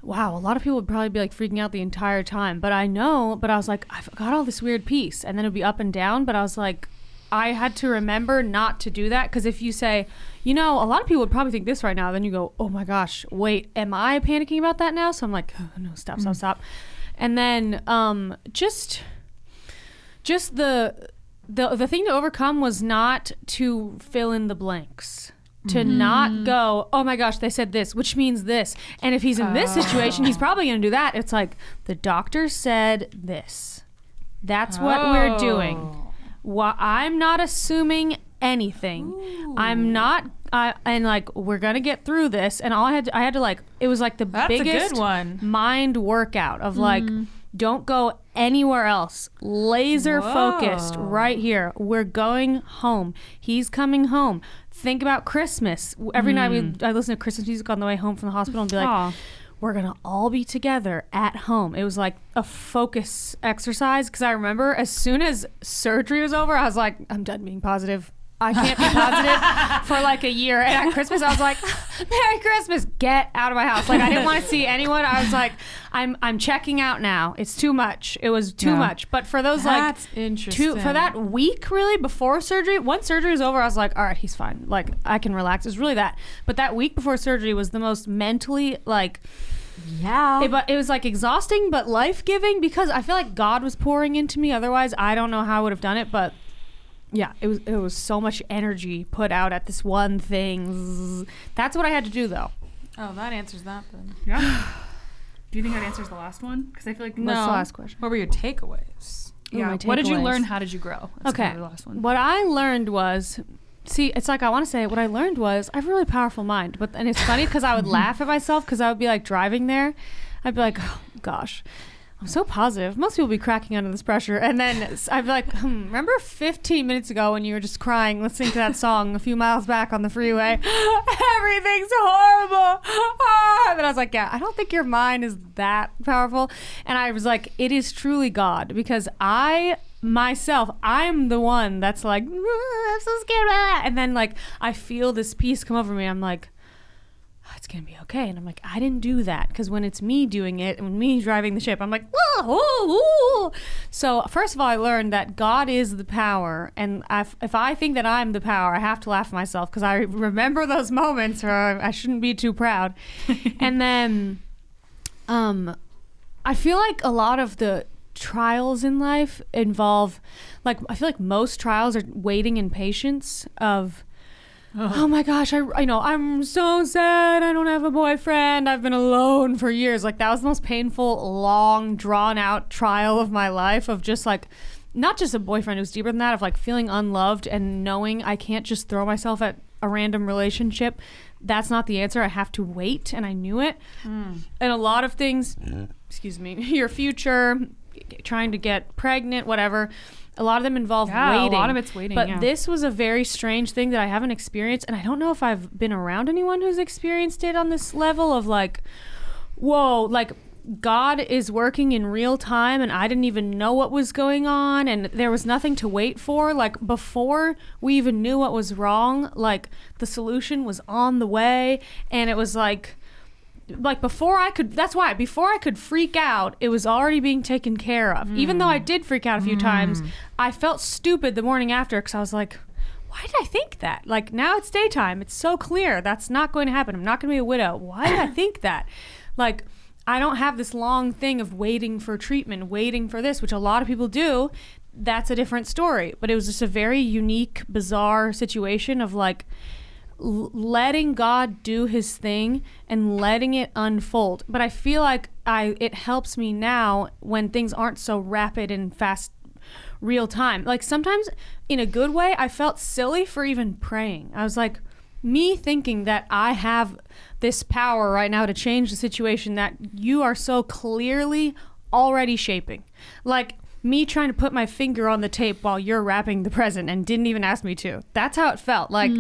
wow, a lot of people would probably be like freaking out the entire time. But I was like, I've got all this weird peace. And then it'd be up and down. But I was like, I had to remember not to do that. Because if you say, you know, a lot of people would probably think this right now. Then you go, oh my gosh, wait, am I panicking about that now? So I'm like, oh, no, stop. And then just the thing to overcome was not to fill in the blanks. To not go, oh my gosh, they said this, which means this. And if he's in this situation, he's probably going to do that. It's like, the doctor said this. That's what we're doing. I'm not assuming anything. I'm not, and like, we're going to get through this. And I had to like, it was like That's biggest a good one. mind workout of like, don't go anywhere else. Laser focused right here. We're going home. He's coming home. Think about Christmas. Every night I listen to Christmas music on the way home from the hospital and be like, Aw. we're going to all be together at home. It was like a focus exercise because I remember as soon as surgery was over, I was like, I'm done being positive. I can't be positive for like a year. And at Christmas, I was like, Merry Christmas, get out of my house. Like, I didn't want to see anyone. I was like, I'm checking out now. It's too much. It was too much. But for those That's like interesting. for that week really before surgery, once surgery was over, I was like, all right, he's fine. Like, I can relax. It was really that. But that week before surgery was the most mentally like, Yeah. it was like exhausting but life-giving because I feel like God was pouring into me. Otherwise, I don't know how I would have done it. But yeah, it was so much energy put out at this one thing. That's what I had to do though. Oh, that answers that then. Yeah. Do you think that answers the last one? Because I feel like What's the last question? What were your takeaways? Yeah. my What did you takeaways. learn? How did you grow? That's Okay. kind of the last one. What I learned was, see, it's like I want to say what I learned was I have a really powerful mind. And it's funny because I would laugh at myself because I would be like driving there. I'd be like, oh, gosh, I'm so positive. Most people be cracking under this pressure. And then I'd be like, remember 15 minutes ago when you were just crying listening to that song a few miles back on the freeway? Everything's horrible. And then I was like, yeah, I don't think your mind is that powerful. And I was like, it is truly God because I'm the one that's like, I'm so scared about that. And then like I feel this peace come over me. I'm like, oh, it's gonna be okay. And I'm like, I didn't do that because when it's me doing it and me driving the ship, I'm like, oh. So first of all, I learned that God is the power, and if I think that I'm the power, I have to laugh at myself because I remember those moments where I shouldn't be too proud. And then, I feel like a lot of the trials in life involve, like, I feel like most trials are waiting in patience of, oh my gosh, I know, I'm so sad. I don't have a boyfriend. I've been alone for years. Like, that was the most painful, long, drawn out trial of my life of just like, not just a boyfriend, it was deeper than that, of like feeling unloved and knowing I can't just throw myself at a random relationship. That's not the answer. I have to wait. And I knew it. And a lot of things, excuse me, your future, trying to get pregnant, whatever. A lot of them involve waiting. A lot of it's waiting. But this was a very strange thing that I haven't experienced, and I don't know if I've been around anyone who's experienced it on this level of like, whoa, like God is working in real time and I didn't even know what was going on and there was nothing to wait for. Like before we even knew what was wrong, like the solution was on the way, and it was like before I could freak out, it was already being taken care of. Even though I did freak out a few times, I felt stupid the morning after because I was like, why did I think that? Like, now it's daytime. It's so clear. That's not going to happen. I'm not going to be a widow. Why did I think that? Like, I don't have this long thing of waiting for treatment, waiting for this, which a lot of people do. That's a different story. But it was just a very unique, bizarre situation of like, letting God do his thing and letting it unfold. But I feel like it helps me now when things aren't so rapid and fast real time. Like sometimes in a good way, I felt silly for even praying. I was like, me thinking that I have this power right now to change the situation that you are so clearly already shaping. Like me trying to put my finger on the tape while you're wrapping the present and didn't even ask me to. That's how it felt. Like,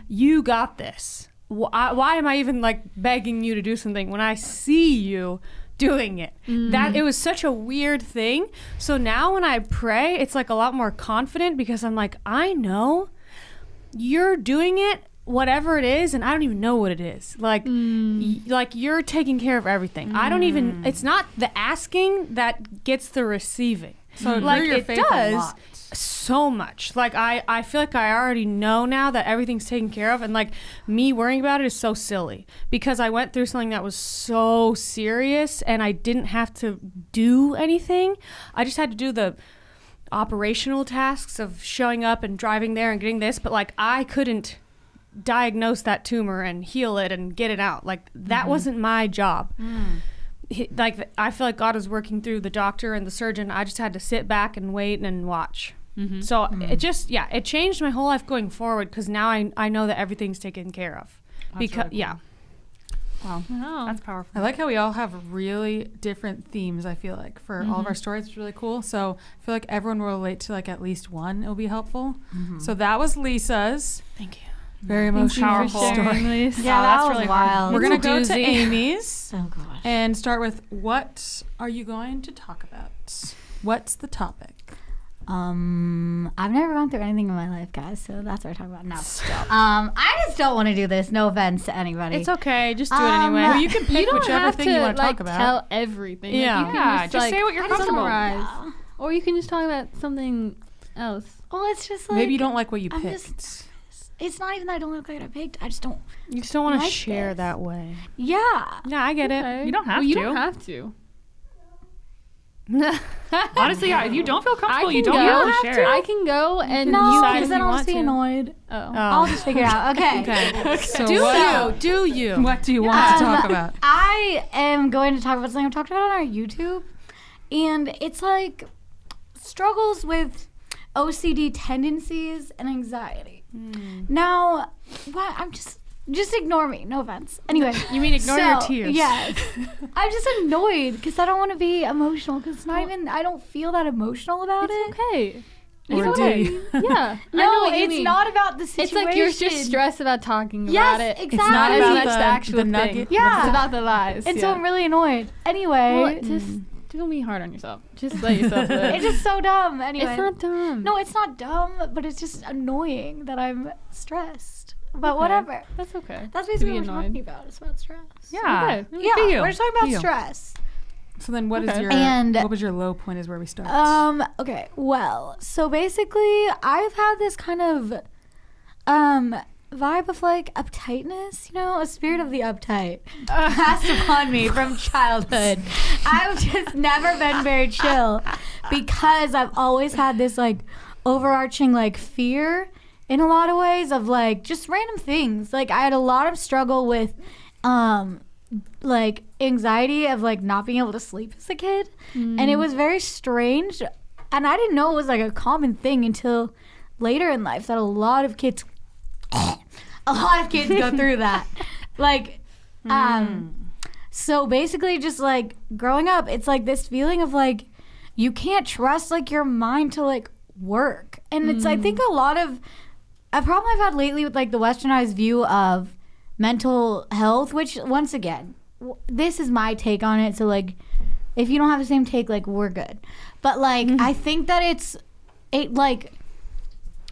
you got this. Why am I even like begging you to do something when I see you doing it? That it was such a weird thing. So now when I pray, it's like a lot more confident because I'm like, I know you're doing it, whatever it is, and I don't even know what it is. Like, like you're taking care of everything. I don't even, it's not the asking that gets the receiving. So like your it faith a does lot. so much. Like I feel like I already know now that everything's taken care of, and like me worrying about it is so silly because I went through something that was so serious and I didn't have to do anything. I just had to do the operational tasks of showing up and driving there and getting this, but like I couldn't diagnose that tumor and heal it and get it out. Like that wasn't my job. Like I feel like God was working through the doctor and the surgeon. I just had to sit back and wait and watch. So it just, it changed my whole life going forward because now I know that everything's taken care of. Because really cool. Wow. That's powerful. I like how we all have really different themes, I feel like, for all of our stories. It's really cool. So I feel like everyone will relate to like at least one. It'll be helpful. So that was Lisa's. Thank you. Very emotional Powerful story. Yeah, that's that was really wild. We're going to It's a go to doozy. Amy's Oh gosh. and start with, what are you going to talk about? What's the topic? I've never gone through anything in my life, guys, so that's what we're talking about now. I just don't want to do this. No offense to anybody. It's okay. Just do it anyway. Well, you can pick whichever have thing to, you want to like, talk about. tell everything. Like, Yeah. you can Yeah, just say what you're comfortable with. summarize. Or you can just talk about something else. Well, it's just like Maybe you don't like what you I'm picked. just- It's not even that I don't look like I picked. I just don't. You just don't want to like share this. that way. Yeah. Yeah, I get Okay. You don't have well, You to. don't have to. it. Honestly, yeah, if you don't feel comfortable, you can don't go. have to share I it. can go and No, you decide because if then you I'll want just be to. annoyed. Oh. I'll just figure it out. Okay. Okay. So Do what, you? Do you? what do you want to talk about? I am going to talk about something I've talked about on our YouTube, and it's like struggles with OCD tendencies and anxiety. Now, what? I'm just ignore me. No offense. Anyway, You mean ignore your tears? Yes. I'm just annoyed because I don't want to be emotional because it's not even. I don't feel that emotional about it. It's okay. Or It's do okay. you? Yeah. I know No, what you it's mean. not about the It's situation. like you're just stressed about talking Yes, about it. exactly. It's not as about much the- the actual the thing. nugget. Yeah. It's about the lies. And yeah. so I'm really annoyed. Anyway, Well, just don't be hard on yourself. Just let yourself live. it's just so dumb. Anyway, It's not dumb. No, it's not dumb, but it's just annoying that I'm stressed. But Okay. whatever. That's okay. That's To basically be what we're annoyed. talking about. It's about stress. Yeah. Okay. Yeah, Be you. we're just talking about Be you. stress. So then what is Okay. your, And- what was your low point is where we start? Okay, well, so basically I've had this kind of vibe of like uptightness, a spirit of the uptight passed upon me from childhood. I've just never been very chill because I've always had this like overarching like fear in a lot of ways of like just random things. Like I had a lot of struggle with like anxiety of like not being able to sleep as a kid, and it was very strange, and I didn't know it was like a common thing until later in life that a lot of kids go through that. Like so basically just like growing up, it's like this feeling of like you can't trust like your mind to like work. And it's, I think a lot of a problem I've had lately with like the westernized view of mental health, which once again, this is my take on it. So like, if you don't have the same take, like we're good. But like, I think that it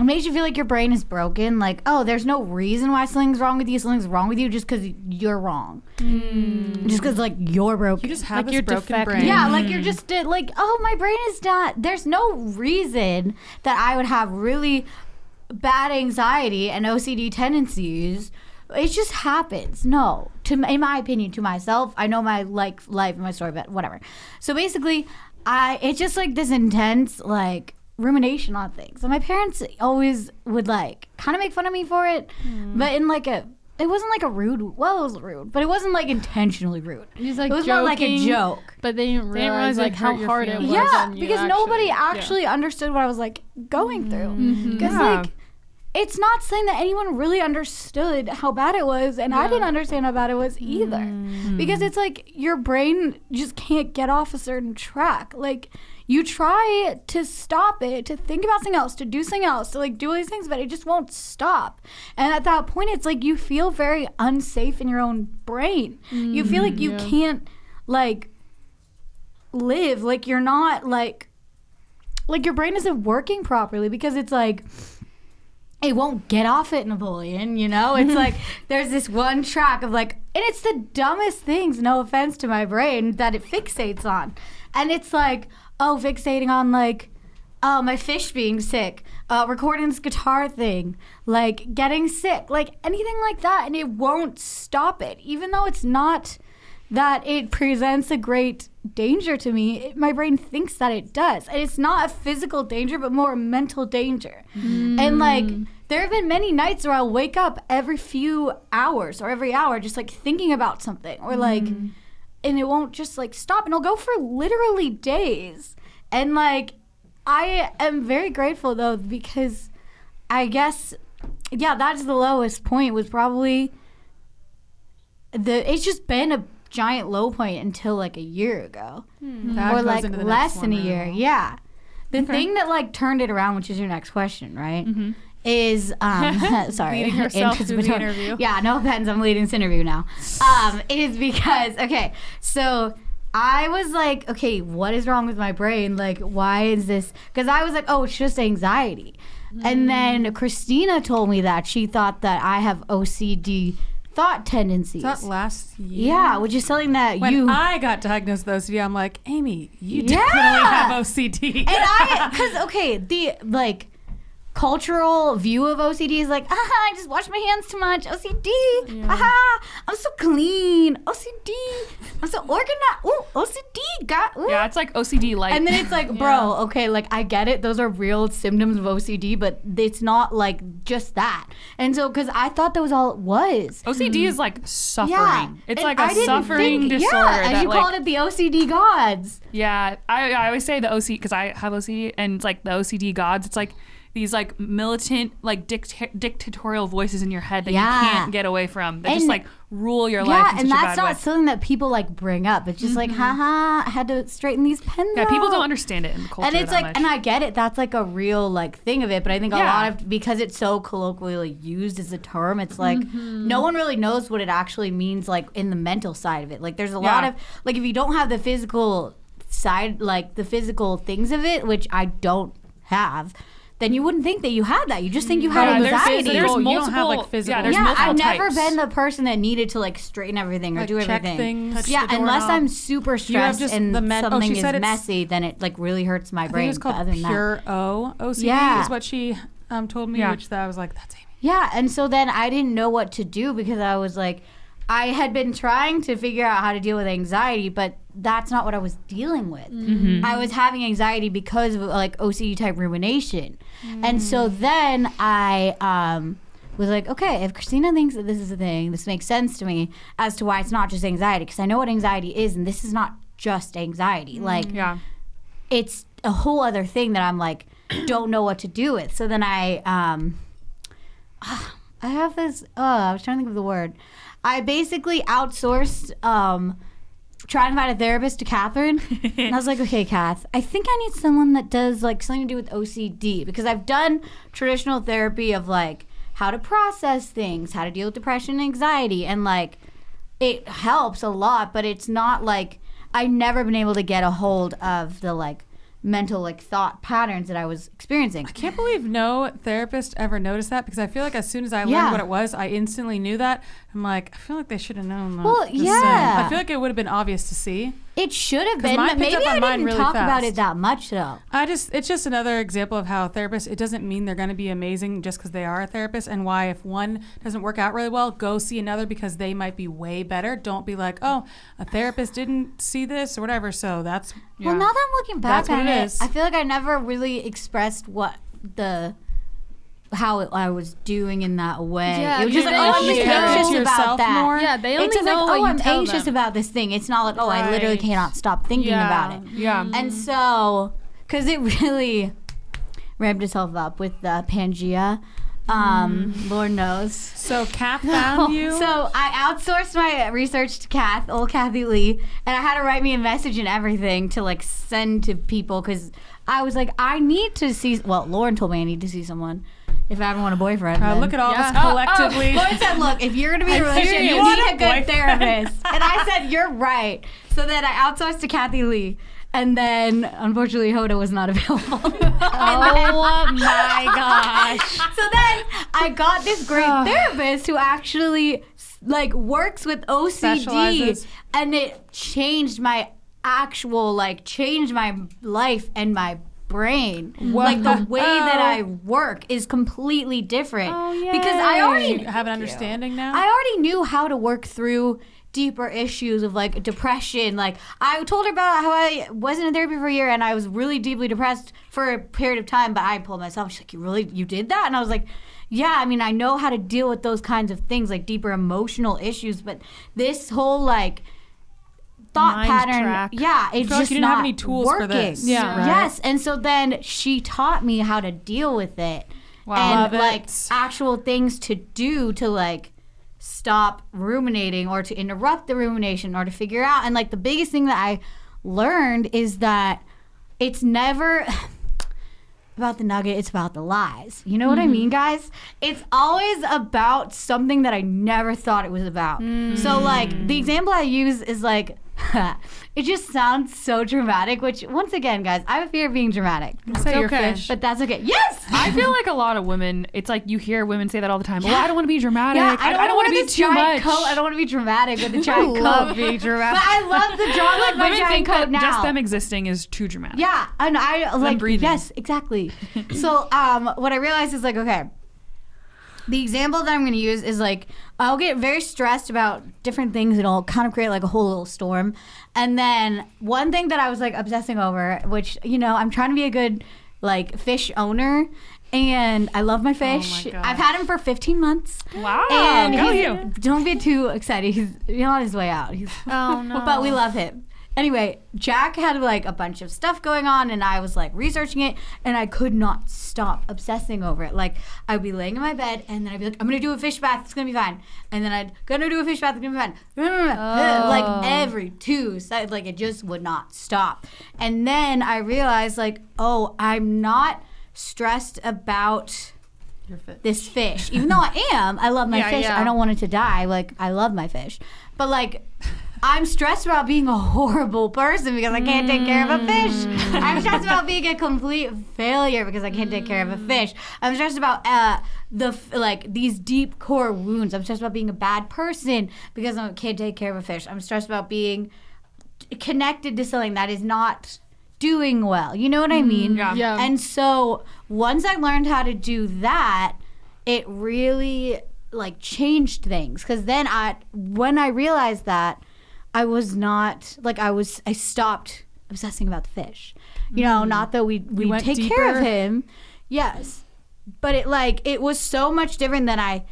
makes you feel like your brain is broken. Like, oh, there's no reason why something's wrong with you. Something's wrong with you just because you're wrong. Just because like you're broken. You just have Like this you're broken defective. brain. Yeah, like you're just like, oh, my brain is not. There's no reason that I would have really bad anxiety and OCD tendencies. It just happens. No, in my opinion, to myself, I know my life and my story, but whatever. So basically, it's just like this intense like rumination on things. And my parents always would like kind of make fun of me for it, but in like it wasn't like a rude. Well, it was rude, but it wasn't like intentionally rude. He's like It was more like a joking, joke. But they didn't realize it like how hurt your hard it was. feelings. Yeah, on you because nobody actually understood what I was like going through. Because like, it's not saying that anyone really understood how bad it was, and I didn't understand how bad it was either. Because it's like your brain just can't get off a certain track. Like, you try to stop it, to think about something else, to do something else, to like do all these things, but it just won't stop. And at that point, it's like you feel very unsafe in your own brain. You feel like you can't like live, like you're not like your brain isn't working properly, because it's like it won't get off it, Napoleon, you know? It's like there's this one track of like, and it's the dumbest things, no offense to my brain, that it fixates on. And it's like, oh, fixating on like, oh, my fish being sick, recording this guitar thing, like getting sick, like anything like that. And it won't stop it, even though it's not that it presents a great danger to me. My brain thinks that it does. And it's not a physical danger, but more a mental danger. And like, there have been many nights where I'll wake up every few hours or every hour just like thinking about something, or like, and it won't just like stop, and it'll go for literally days. And like, I am very grateful though, because I guess, yeah, that's the lowest point, was probably it's just been a giant low point until like a year ago, or like less than a year. Yeah. The thing that like turned it around, which is your next question, right? Is sorry, Leading yourself through the anticipatory. interview. Yeah, no offense, I'm leading this interview now. Is because, okay, so I was like, okay, what is wrong with my brain? Like, why is this? Because I was like, oh, it's just anxiety. And then Christina told me that she thought that I have OCD thought tendencies. Is that last year? Yeah, which is something that When I got diagnosed with OCD, I'm like, Amy, you Yeah. definitely have OCD. And because, okay, the like cultural view of OCD is like, I just wash my hands too much. OCD. I'm so clean. OCD. I'm so organized. Ooh, OCD. Ooh. Yeah, it's like OCD light. And then it's like, bro, okay, like I get it. Those are real symptoms of OCD, but it's not like just that. And so, because I thought that was all it was. OCD is like suffering. Yeah. It's And like I a didn't suffering think- disorder. Yeah, as that, you like, called it, the OCD gods. Yeah, I always say the OCD, because I have OCD, and it's like the OCD gods. It's like these like militant, like dictatorial voices in your head that you can't get away from. That just And- like rule your life Yeah, in and such a that's bad not way. something that people like bring up. It's just like, haha, I had to straighten these pens Yeah, people out. don't understand it in the culture And it's that like, much. and I get it. That's like a real like thing of it. But I think a Yeah. lot of, because it's so colloquially used as a term, it's like no one really knows what it actually means, like in the mental side of it. Like there's a lot Yeah. of, like if you don't have the physical side, like the physical things of it, which I don't have, then you wouldn't think that you had that. You just think you had Yeah, anxiety. there's You don't multiple. have, like, physical- Yeah, there's Yeah, multiple I've never types. been the person that needed to like straighten everything or Like, do check everything. things, touch Yeah, the unless doorknob. I'm super You have stressed just and the men- oh, something she is said it's- messy, then it like really hurts my I think brain. it's But called other than that- pure O OCD Yeah. is what she told me, Yeah. which I was like, that's Amy. Yeah, and so then I didn't know what to do, because I was like, I had been trying to figure out how to deal with anxiety, but that's not what I was dealing with. I was having anxiety because of like OCD type rumination. And so then I was like, okay, if Christina thinks that this is a thing, this makes sense to me as to why it's not just anxiety, because I know what anxiety is, and this is not just anxiety. Like, Yeah. it's a whole other thing that I'm like, don't know what to do with. So then I have this, I was trying to think of the word. I basically outsourced trying to find a therapist to Catherine. And I was like, okay, Kath, I think I need someone that does like something to do with OCD, because I've done traditional therapy of like how to process things, how to deal with depression and anxiety, and like it helps a lot, but it's not like I've never been able to get a hold of the like mental like thought patterns that I was experiencing. I can't believe no therapist ever noticed that, because I feel like as soon as I learned what it was, I instantly knew that. I'm like, I feel like they should have known that. Well, yeah. I feel like it would have been obvious to see. It should have 'Cause been, mine but picked maybe up on I mine didn't really talk about fast. it that much though. It's just another example of how therapists, it doesn't mean they're going to be amazing just because they are a therapist, and why if one doesn't work out really well, go see another because they might be way better. Don't be like, oh, a therapist didn't see this or whatever. So that's, Well, now that I'm looking back That's what on it it, is. I feel like I never really expressed I was doing in that way. Yeah, it was just you like, didn't oh, I'm show just anxious about yourself that. more. Yeah, they only It's just know like, what oh, you I'm tell anxious them. about this thing. It's not like, oh, I literally Right. cannot stop thinking about it. Yeah. And so, because it really ramped itself up with the Pangea, Lord knows. So Kath found you. So I outsourced my research to Kath, old Kathy Lee, and I had to write me a message and everything to like send to people, because I was like, I need to see. Well, Lauren told me I need to see someone if I ever want a boyfriend. then. Look at all Yeah. this collectively. Lauren said, look, if you're going to be in a relationship, you you want need a a good boyfriend. therapist. And I said, you're right. So then I outsourced to Kathy Lee. And then, unfortunately, Hoda was not available. Oh my gosh. So then I got this great therapist who actually like works with OCD, Specializes. and it changed my changed my life and my brain. Like the way that I work is completely different. Because I already You have an understanding now. I already knew how to work through deeper issues of like depression. Like I told her about how I wasn't in therapy for a year and I was really deeply depressed for a period of time, but I pulled myself. She's like, you did that? And I was like, yeah, I mean, I know how to deal with those kinds of things, like deeper emotional issues, but this whole like thought Mind pattern, track. yeah, it's feel like just you didn't not have any tools for working. this. Yeah. Right? Yes, and so then she taught me how to deal with it. Wow. And Love it. like actual things to do to like stop ruminating or to interrupt the rumination or to figure out. And like the biggest thing that I learned is that it's never about the nugget, it's about the lies. You know what I mean, guys? It's always about something that I never thought it was about. So like the example I use is like it just sounds so dramatic, which once again, guys, I have a fear of being dramatic. Say your okay. fish. But that's okay. Yes! I feel like a lot of women, it's like you hear women say that all the time. Oh, I don't want to be dramatic. Yeah, I don't want to be too much. Coat. I don't want to be dramatic with the giant love coat. being dramatic. But I love the drama of my Women giant think coat that now. just them existing is too dramatic. Yeah, and I like breathing. yes, exactly. So what I realized is like, okay, the example that I'm going to use is like I'll get very stressed about different things and I'll kind of create like a whole little storm. And then one thing that I was like obsessing over, which you know I'm trying to be a good like fish owner, and I love my fish. God. I've had him for 15 months. Wow. And Go he's- you. Don't get too excited. He's on his way out. Oh no. But we love him. Anyway, Jack had like a bunch of stuff going on and I was like researching it and I could not stop obsessing over it. Like I'd be laying in my bed and then I'd be like, I'm gonna do a fish bath, it's gonna be fine. And then I'd gonna do a fish bath, it's gonna be fine. Like every 2 seconds, like it just would not stop. And then I realized like, oh, I'm not stressed about Your fish. this fish. Even though I am, I love my Yeah, fish. yeah. I don't want it to die. Like I love my fish. But like I'm stressed about being a horrible person because I can't take care of a fish. I'm stressed about being a complete failure because I can't take care of a fish. I'm stressed about these deep core wounds. I'm stressed about being a bad person because I can't take care of a fish. I'm stressed about being connected to something that is not doing well. You know what I mean? Yeah. Yeah. And so once I learned how to do that, it really like changed things. Because then when I realized that, I was not like I stopped obsessing about the fish. You know, not that we went take care of deeper? him. Yes. But it was so much different than I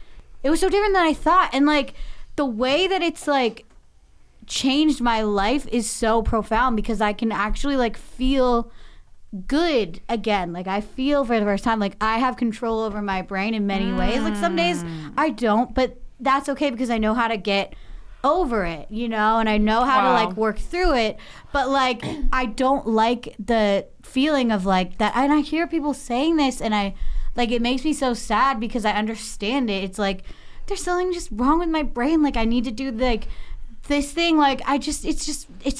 thought. And like the way that it's like changed my life is so profound because I can actually like feel good again. Like I feel for the first time like I have control over my brain in many ways. Like some days I don't, but that's okay because I know how to get over it, you know, and I know how to like work through it, but like I don't like the feeling of like that. And I hear people saying this, and I like, it makes me so sad because I understand it. It's like there's something just wrong with my brain. Like I need to do like this thing. Like it's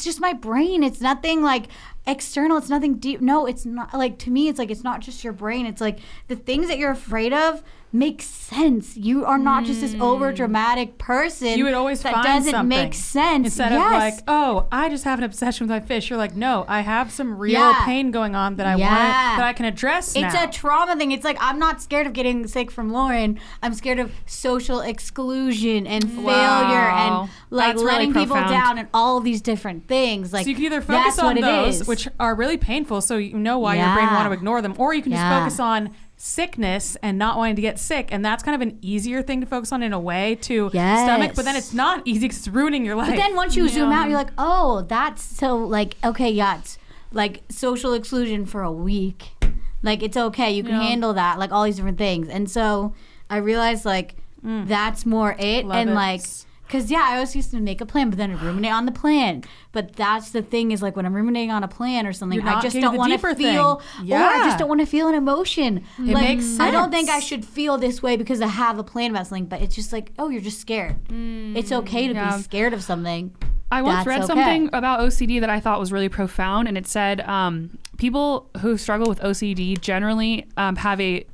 just my brain. It's nothing like external. It's nothing deep. No, it's not. Like to me, it's like it's not just your brain. It's like the things that you're afraid of makes sense. You are not just this over dramatic person. You would always that find doesn't something make sense. instead of like, oh, I just have an obsession with my fish. You're like, no, I have some real pain going on that I want that I can address now. It's a trauma thing. It's like I'm not scared of getting sick from Lauren. I'm scared of social exclusion and failure and like That's letting really people profound. down and all of these different things. Like So you can either focus on those, which are really painful, so you know why your brain want to ignore them, or you can just focus on sickness and not wanting to get sick, and that's kind of an easier thing to focus on in a way to stomach, but then it's not easy because it's ruining your life. But then once you zoom out, you're like, oh, that's so like, okay, yeah, it's like social exclusion for a week. Like it's okay, you can handle that, like all these different things. And so I realized like that's more it. Love and it. like, because I always used to make a plan, but then I ruminate on the plan. But that's the thing is like when I'm ruminating on a plan or something, You're I not just getting don't the want to deeper feel, thing. or I Yeah. just don't want to feel an emotion. It Like, makes I don't think I sense. should feel this way because I have a plan about something, but it's just like, oh, you're just scared. It's okay to be scared of something. I once That's read okay. something about OCD that I thought was really profound, and it said people who struggle with OCD generally have a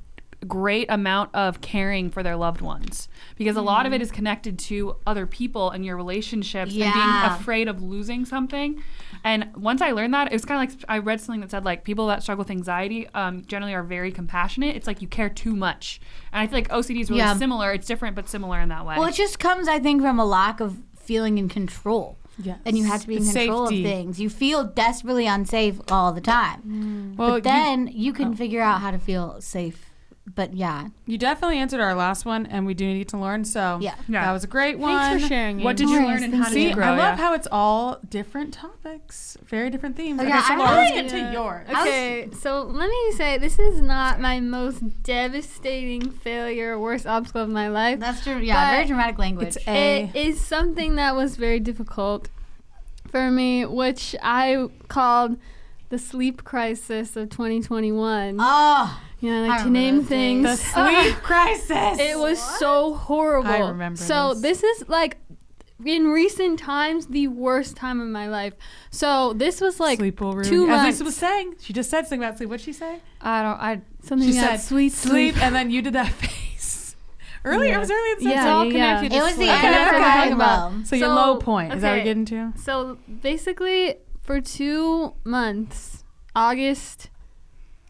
great amount of caring for their loved ones, because a lot of it is connected to other people and your relationships and being afraid of losing something. And once I learned that, it was kind of like I read something that said like people that struggle with anxiety generally are very compassionate. It's like you care too much, and I feel like OCD is really similar. It's different but similar in that way. Well, it just comes, I think, from a lack of feeling in control. Yes. And you have to be in control Safety. of things. You feel desperately unsafe all the time. Well, But then you can figure out how to feel safe. But yeah. you definitely answered our last one, and we do need to learn. So Yeah. that was a great one. Thanks for sharing. what Amy. did you Nice, learn and thank how did See, you grow? I love Yeah. how it's all different topics, very different themes. Okay, Okay, so I'm Laura, let's really get to yours. Okay, so let me say this is not my most devastating failure or worst obstacle of my life. That's true. Yeah, But very dramatic language. It's It is something that was very difficult for me, which I called the sleep crisis of 2021. Oh, You know, I like to remember name those days. things. The sleep crisis. It was so horrible. I remember So this. this is like in recent times the worst time of my life. So this was like sleep will ruin 2 you. As months. Lisa was saying, she just said something about sleep. What'd she say? Something She that said sweet sleep, and then you did that face. Earlier, it was earlier. It Yeah, It's all yeah. connected it to was the sleep. end of Okay, her okay. rainbow. So your So, low point is that what okay. you're getting to? So basically, for 2 months, August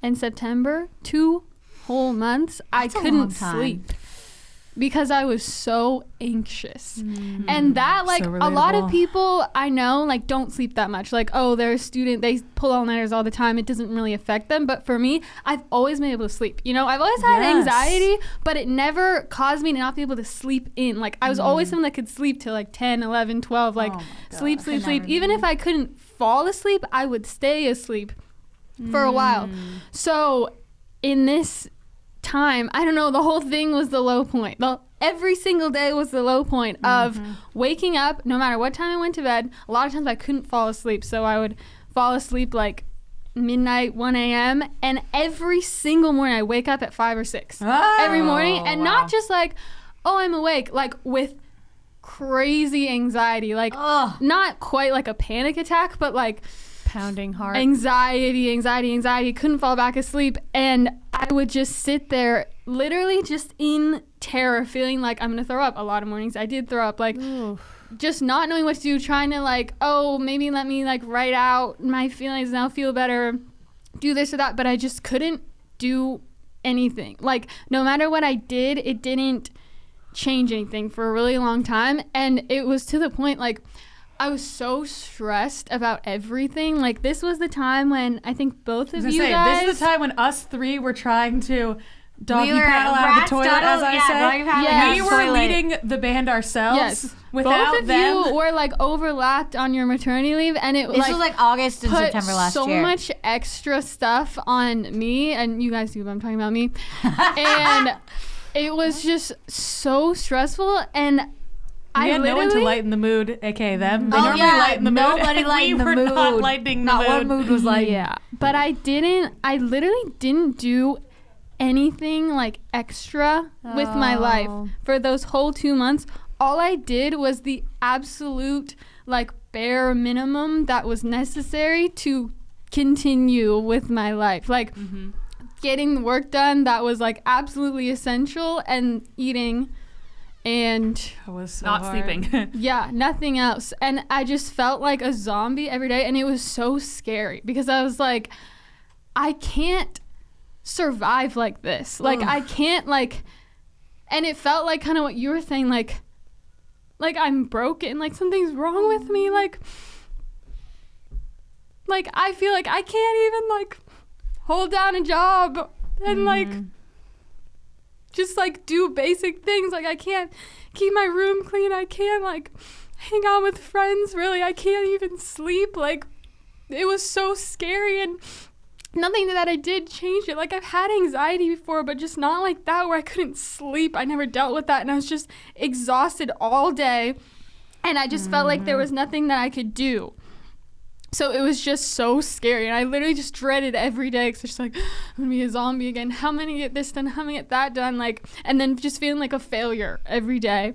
and September, 2 whole months, I That's a long couldn't time. sleep because I was so anxious. And that, like, So a lot of relatable. people I know, like, don't sleep that much. Like, oh, they're a student, they pull all-nighters all the time. It doesn't really affect them. But for me, I've always been able to sleep. You know, I've always had Yes. anxiety, but it never caused me to not be able to sleep in. Like, I was always someone that could sleep till, like, 10, 11, 12. Like, Oh my sleep, gosh. sleep, Could sleep. never Even be. if I couldn't fall asleep, I would stay asleep for a while. So in this time, I don't know, the whole thing was the low point. Every single day was the low point of waking up, no matter what time I went to bed. A lot of times I couldn't fall asleep, so I would fall asleep like midnight, 1 a.m. And every single morning I wake up at 5 or 6. Every morning. And not just like, oh, I'm awake, like with crazy anxiety. Like, not quite like a panic attack, but like Pounding heart. anxiety, couldn't fall back asleep. And I would just sit there literally just in terror, feeling like I'm gonna throw up. A lot of mornings I did throw up, like just not knowing what to do, trying to like, oh, maybe let me like write out my feelings and I'll feel better, do this or that. But I just couldn't do anything. Like, no matter what I did, it didn't change anything for a really long time. And it was to the point like I was so stressed about everything. Like, this was the time when I think both of you guys. This is the time when us three were trying to doggy We were paddle out of the rats toilet, doggy- as I yeah, say. doggy paddling out We of the were toilet. leading the band ourselves. Yes. Without Both of them. you were like overlapped on your maternity leave, and it This was like August and put September last so year. much extra stuff on me, and you guys see what I'm talking about, me. And it was just so stressful, and We had no one to literally- lighten the mood, aka them. They Oh, normally yeah, lighten the mood. nobody and lightened we the were not mood. lightening Not the mood. one mood was like, Yeah, but I literally didn't do anything like extra with my life for those whole 2 months. All I did was the absolute like bare minimum that was necessary to continue with my life. Like getting the work done that was like absolutely essential, and eating, and I was so Not hard. sleeping. yeah, nothing else. And I just felt like a zombie every day, and it was so scary because I was like, I can't survive like this. Like I can't like, and it felt like kind of what you were saying, like I'm broken, like something's wrong with me, like I feel like I can't even like hold down a job and like just like do basic things. Like I can't keep my room clean. I can't like hang out with friends. Really, I can't even sleep. Like it was so scary, and nothing that I did changed it. Like I've had anxiety before, but just not like that where I couldn't sleep. I never dealt with that, and I was just exhausted all day, and I just felt like there was nothing that I could do. So it was just so scary, and I literally just dreaded every day because it's like, I'm gonna be a zombie again. How am I gonna get this done? How am I gonna get that done? Like, and then just feeling like a failure every day.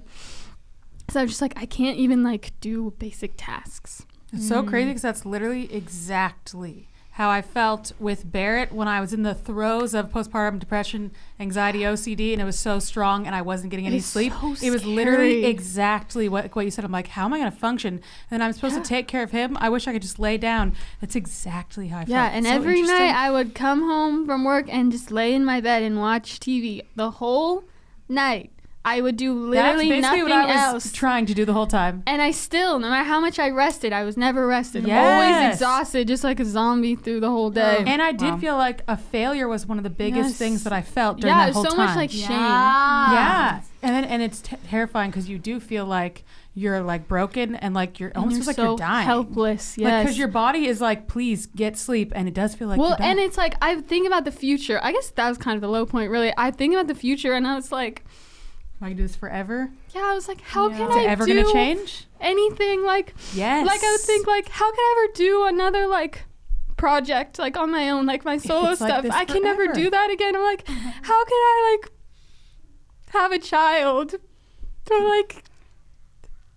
So I'm just like, I can't even like do basic tasks. It's so crazy because that's literally exactly how I felt with Barrett when I was in the throes of postpartum depression, anxiety, OCD, and it was so strong and I wasn't getting any It's sleep. so It was literally scary. exactly what you said. I'm like, how am I going to function? And then I'm supposed to take care of him. I wish I could just lay down. That's exactly how I felt. Yeah, and So every interesting. night I would come home from work and just lay in my bed and watch TV the whole night. I would do literally That's basically nothing what I else. was trying to do the whole time. And I still, no matter how much I rested, I was never rested. Yes. Always exhausted, just like a zombie through the whole day. And I did feel like a failure was one of the biggest Yes. things that I felt during Yeah, that it was whole so time. much like shame. Yeah, and it's terrifying because you do feel like you're like broken and like you're almost You're feels like so you're dying, helpless. like Yes. because your body is like, please get sleep, and it does feel like well, you're dying. and it's like I think about the future. I guess that was kind of the low point, really. I think about the future, and I was like, I can do this forever. yeah, I was like, how can Is I it ever do gonna change? anything? Like, Yes. like I would think, like, how could I ever do another like project like on my own, like my solo It's like stuff? this I can never forever. do that again. I'm like, how can I like have a child or like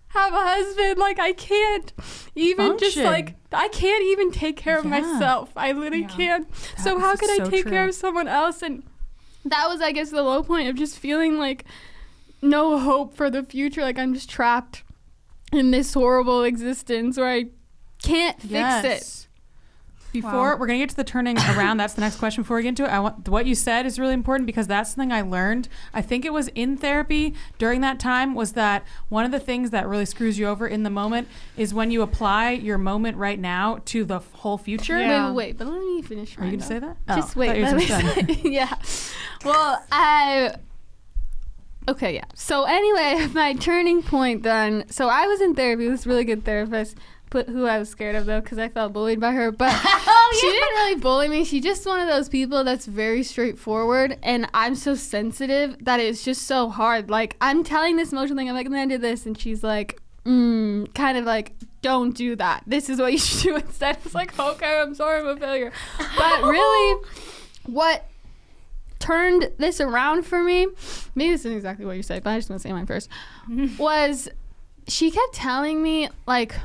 have a husband? Like I can't even just Function. like I can't even take care of Yeah. myself. I literally can't. So how is could I so take care true. of someone else? And that was, I guess, the low point of just feeling like no hope for the future. Like I'm just trapped in this horrible existence where I can't fix it. Before we're gonna get to the turning around, that's the next question. Before we get into it, I want what you said is really important because that's something I learned. I think it was in therapy during that time. Was that one of the things that really screws you over in the moment is when you apply your moment right now to the whole future. Wait, but let me finish. Are you mine, gonna say though. that? Just Oh, wait. I thought you were let just me done. yeah. Well, okay, yeah. So anyway, my turning point then. So I was in therapy with this really good therapist, who I was scared of though, because I felt bullied by her. But she didn't really bully me. She's just one of those people that's very straightforward, and I'm so sensitive that it's just so hard. Like I'm telling this emotional thing, I'm like, I'm gonna do this, and she's like, kind of like, don't do that. This is what you should do instead. It's like, okay, I'm sorry, I'm a failure. But really, what turned this around for me, maybe this isn't exactly what you said, but I just want to say mine first, was she kept telling me, like,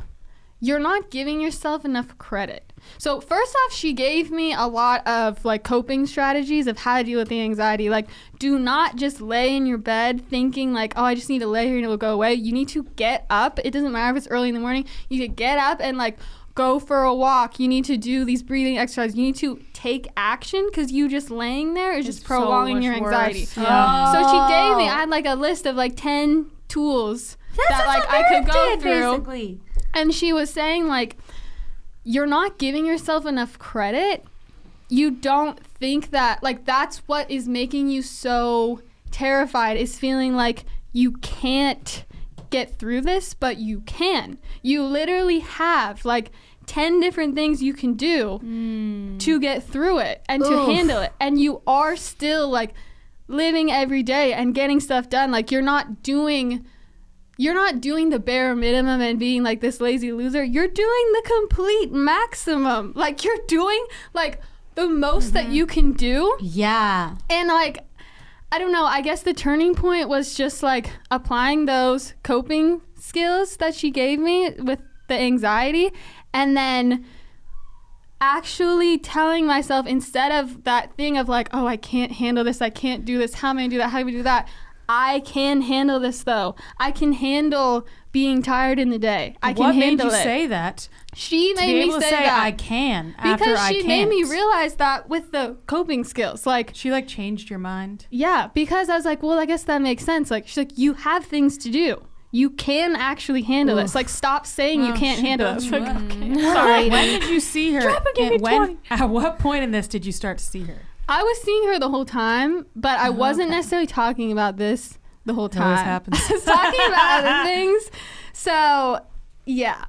you're not giving yourself enough credit. So first off, she gave me a lot of like coping strategies of how to deal with the anxiety. Like, do not just lay in your bed thinking like, oh, I just need to lay here and it will go away. You need to get up. It doesn't matter if it's early in the morning. You need to get up and like go for a walk. You need to do these breathing exercises. You need to take action because you just laying there is just prolonging your anxiety. Yeah. So she gave me, I had like a list of like 10 tools that like I could go through. Basically. And she was saying, like, you're not giving yourself enough credit. You don't think that, like, that's what is making you so terrified, is feeling like you can't get through this, but you can. You literally have, like, 10 different things you can do to get through it and to handle it. And you are still, like, living every day and getting stuff done. Like, you're not doing you're not doing the bare minimum and being like this lazy loser. You're doing the complete maximum. Like you're doing like the most that you can do. Yeah. And like, I don't know, I guess the turning point was just like applying those coping skills that she gave me with the anxiety, and then actually telling myself, instead of that thing of like, oh, I can't handle this, I can't do this, how am I gonna do that, how do we do that? I can handle this though. I can handle being tired in the day. I can handle it. What made you say that? She To be made me able to say say that I can after because I she can't. made me realize that with the coping skills. Like, She like changed your mind. yeah, because I was like, well, I guess that makes sense. Like, she's like, you have things to do. You can actually handle this. Like, stop saying you can't handle this. Like, okay. Sorry. When did you see her? give me 20. At what point in this did you start to see her? I was seeing her the whole time, but I wasn't necessarily talking about this the whole It always time. happens. I was talking about other things. So, yeah.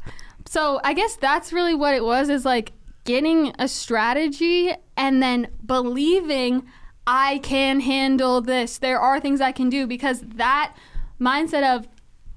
So, I guess that's really what it was, is like getting a strategy and then believing I can handle this. There are things I can do, because that mindset of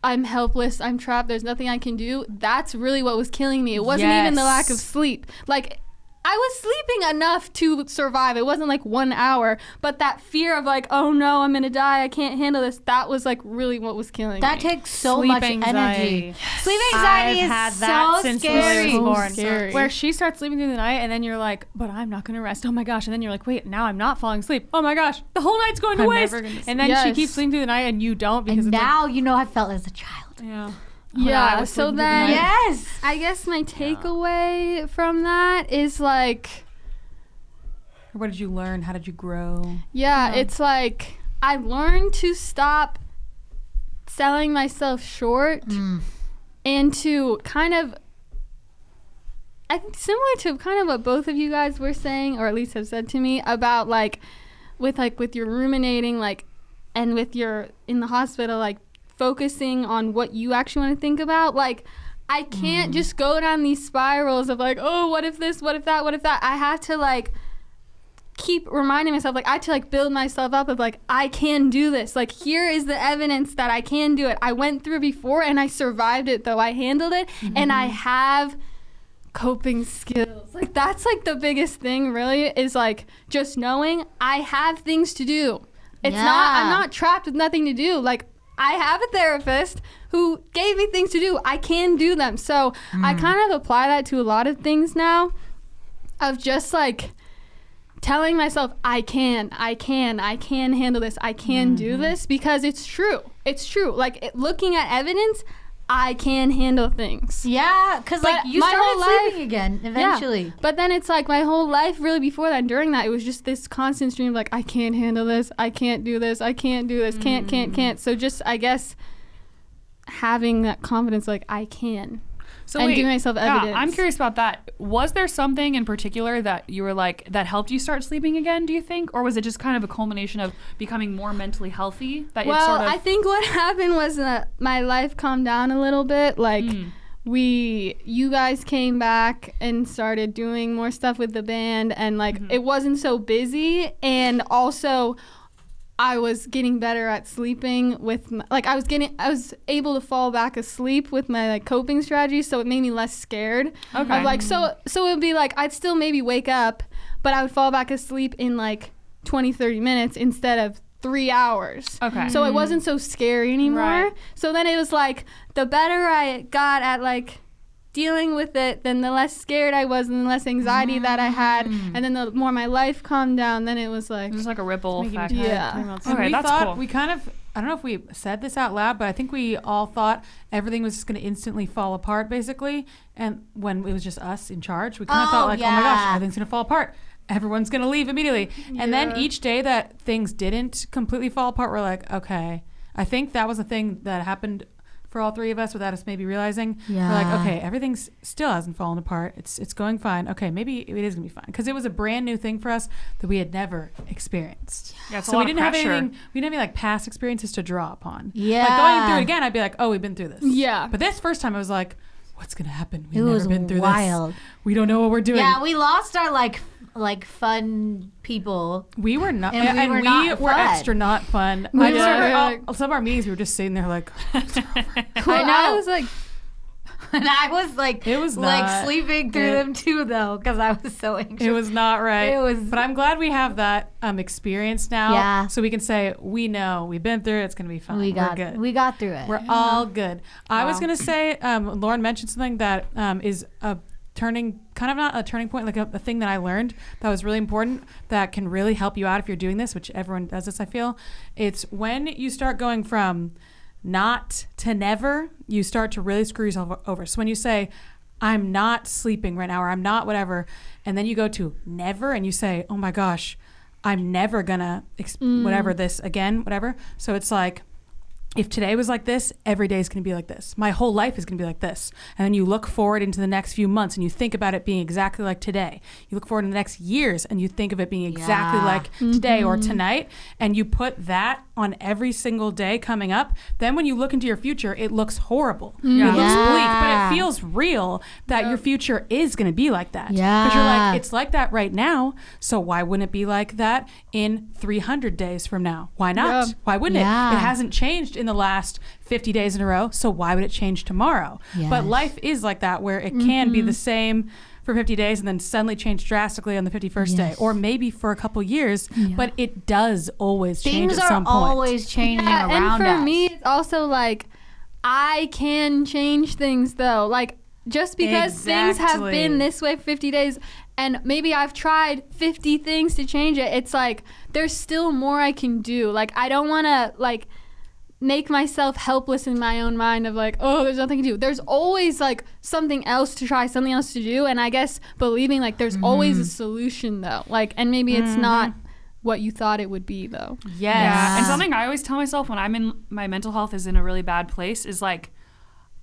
I'm helpless, I'm trapped, there's nothing I can do, that's really what was killing me. It wasn't even the lack of Yes. sleep. Like, I was sleeping enough to survive. It wasn't like 1 hour, but that fear of like, oh no, I'm gonna die, I can't handle this, that was like really what was killing That me. takes so Sleep much anxiety. energy. Sleep anxiety I've had is that so since scary. Lily was born. scary. Where she starts sleeping through the night, and then you're like, but I'm not gonna rest. Oh my gosh! And then you're like, wait, now I'm not falling asleep. Oh my gosh, the whole night's going to I'm waste. never gonna And then she Yes. keeps sleeping through the night, and you don't, because And it's now you know I felt as a child. like, yeah. Yeah, was so sleeping through the then night. Yes. I guess my takeaway from that is like, What did you learn? How did you grow? yeah, it's like I learned to stop selling myself short and to kind of, I think similar to kind of what both of you guys were saying, or at least have said to me about like with your ruminating, like, and with your in the hospital, like focusing on what you actually want to think about. Like, I can't just go down these spirals of like, oh, what if this, what if that, what if that. I have to like keep reminding myself, like, I have to like build myself up of like, I can do this. Like, here is the evidence that I can do it. I went through before and I survived it, though. I handled it, and I have coping skills. Like, that's like the biggest thing really, is like just knowing I have things to do. It's not, I'm Yeah. not trapped with nothing to do. Like, I have a therapist who gave me things to do. I can do them. So I kind of apply that to a lot of things now, of just like telling myself I can handle this, I can do this, because it's true. Like, looking at evidence, I can handle things. Yeah, because like But you my whole started life- sleeping again eventually. Yeah. But then it's like my whole life really before that and during that, it was just this constant stream of like, I can't handle this, I can't do this, I can't do this, can't. So just, I guess, having that confidence, like, I can. So And wait, giving myself evidence. Yeah, I'm curious about that. Was there something in particular that you were like that helped you start sleeping again, do you think? Or was it just kind of a culmination of becoming more mentally healthy that Well, it sort of I think what happened was that my life calmed down a little bit. Like, you guys came back and started doing more stuff with the band, and like it wasn't so busy, and also I was getting better at sleeping with I was able to fall back asleep with my like coping strategies, so it made me less scared. Okay. Of like, so it would be like I'd still maybe wake up, but I would fall back asleep in like 20-30 minutes instead of 3 hours. Okay. So it wasn't so scary anymore. Right. So then it was like, the better I got at like dealing with it, then the less scared I was, and the less anxiety that I had, and then the more my life calmed down, then it was like, just like a ripple effect. yeah. And Okay, we that's thought, cool. we kind of, I don't know if we said this out loud, but I think we all thought everything was just going to instantly fall apart, basically. And when it was just us in charge, we kind of Oh, thought like, oh my gosh, yeah. everything's going to fall apart. Everyone's going to leave immediately. And then each day that things didn't completely fall apart, we're like, okay. I think that was a thing that happened for all three of us without us maybe realizing. Yeah. We're like, okay, everything's still hasn't fallen apart. It's going fine. Okay, maybe it is gonna be fine, because it was a brand new thing for us that we had never experienced. Yeah, it's a so lot we of didn't have pressure. anything. We didn't have any like past experiences to draw upon. Yeah. Like going through it again, I'd be like, oh, we've been through this. Yeah. But this first time, I was like, what's gonna happen? It We've was never been through wild. this. We don't know what we're doing. Yeah, we lost our like like fun people. We were not, And we were not were fun. extra not fun. We I just were, remember like- some of our meetings, we were just sitting there like, I was like, And I was like, It was like not sleeping through them too, though, because I was so anxious. it was not right. It was- but I'm glad we have that experience now. Yeah. So we can say, we know, we've been through it, it's going to be fine. we got We're good. we got through it. We're all good. I was going to say, Lauren mentioned something that is a turning, kind of not a turning point, like a thing that I learned that was really important that can really help you out if you're doing this, which everyone does this, I feel. It's when you start going from not to never, you start to really screw yourself over. So when you say, I'm not sleeping right now, or I'm not whatever, and then you go to never and you say, oh my gosh, I'm never gonna whatever this again, whatever. So it's like, if today was like this, every day is going to be like this. My whole life is going to be like this. And then you look forward into the next few months and you think about it being exactly like today. You look forward in the next years and you think of it being exactly Yeah. like today or tonight. And you put that on every single day coming up. Then when you look into your future, it looks horrible. It looks bleak, but Yeah. it feels real that your future is going to be like that. Yeah. Because you're like, it's like that right now. So why wouldn't it be like that in 300 days from now? Why not? Yeah. Why wouldn't Yeah. it? It hasn't changed in the last 50 days in a row, so why would it change tomorrow? But Yes. life is like that, where it can be the same for 50 days and then suddenly change drastically on the 51st day, Yes. or maybe for a couple years, but it does always change Things at are some point. always changing yeah, around and for us. me, it's also like I can change things though. Like just because things have Exactly. been this way for 50 days and maybe I've tried 50 things to change it, it's like there's still more I can do. Like I don't want to like make myself helpless in my own mind of like, oh, there's nothing to do. There's always like something else to try, something else to do, and I guess believing like there's always a solution though. Like, and maybe it's not what you thought it would be though. Yes. Yeah. And something I always tell myself when I'm in my mental health is in a really bad place is like,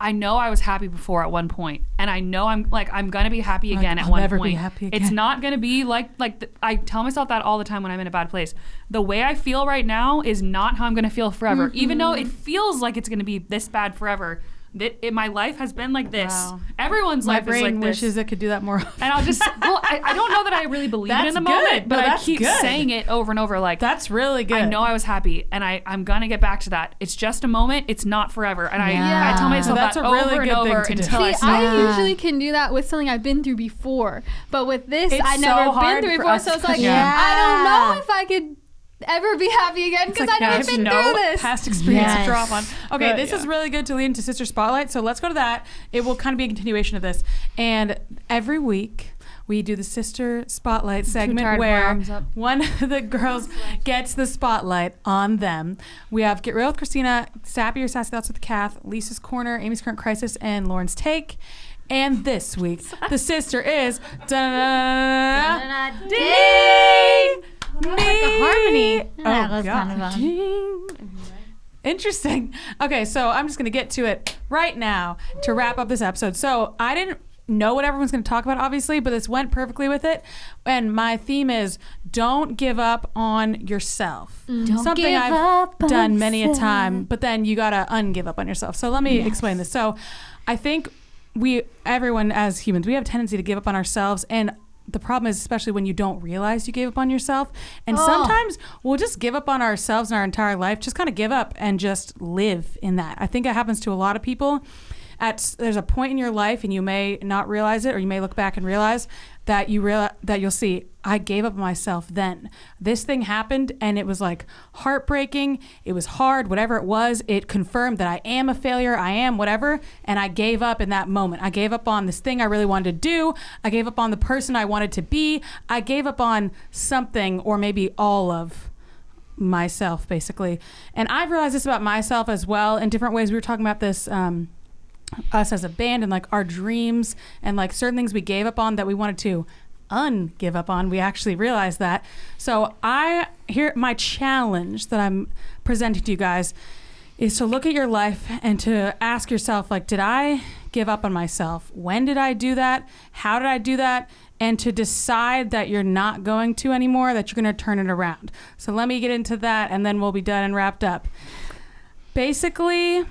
I know I was happy before at one point, and I know I'm gonna be happy again at I'll one never point. be happy It's again. not gonna be I tell myself that all the time when I'm in a bad place. The way I feel right now is not how I'm gonna feel forever, even though it feels like it's gonna be this bad forever. My life has been like this. Wow. Everyone's My life is brain like this. wishes it could do that more often. And I'll just, I don't know that I really believe it in That's the good. moment, but No, I that's keep good. saying it over and over. Like, That's really good. I know I was happy, and I'm gonna get back to that. It's just a moment. It's not forever. And I tell myself That's that a really over and good thing over to do. until I See, snap. I usually can do that with something I've been through before, but with this, It's I so never hard been through for before. us So it's to- like Yeah. I don't know if I could ever be happy again because I I never have been no through this. past experience Yes. to draw upon. Okay, But, this yeah. is really good to lead into Sister Spotlight. So let's go to that. It will kind of be a continuation of this. And every week we do the Sister Spotlight segment tired, my where arms up. one of the girls gets the spotlight on them. We have Get Real with Christina, Sappy or Sassy Thoughts with Kath, Lisa's Corner, Amy's Current Crisis, and Lauren's Take. And this week, the sister is Ding! Like a harmony. That Oh, was kind of God. fun. Ding. Interesting. Okay, so I'm just going to get to it right now to wrap up this episode. So I didn't know what everyone's going to talk about, obviously, but this went perfectly with it. And my theme is don't give up on yourself. Something give I've up on done many a yourself. time, but then you got to ungive up on yourself. So let me explain this. So I think everyone as humans, we have a tendency to give up on ourselves, and the problem is especially when you don't realize you gave up on yourself. And sometimes we'll just give up on ourselves in our entire life, just kind of give up and just live in that. I think it happens to a lot of people. There's a point in your life, and you may not realize it, or you may look back and realize that you'll see, I gave up on myself then. This thing happened, and it was like heartbreaking. It was hard, whatever it was. It confirmed that I am a failure. I am whatever, and I gave up in that moment. I gave up on this thing I really wanted to do. I gave up on the person I wanted to be. I gave up on something, or maybe all of myself, basically. And I've realized this about myself as well in different ways. We were talking about this, us as a band, and like our dreams and like certain things we gave up on that we wanted to ungive up on. We actually realized that. So my challenge that I'm presenting to you guys is to look at your life and to ask yourself, like, did I give up on myself? When did I do that? How did I do that? And to decide that you're not going to anymore, that you're going to turn it around. So let me get into that, and then we'll be done and wrapped up. Basically,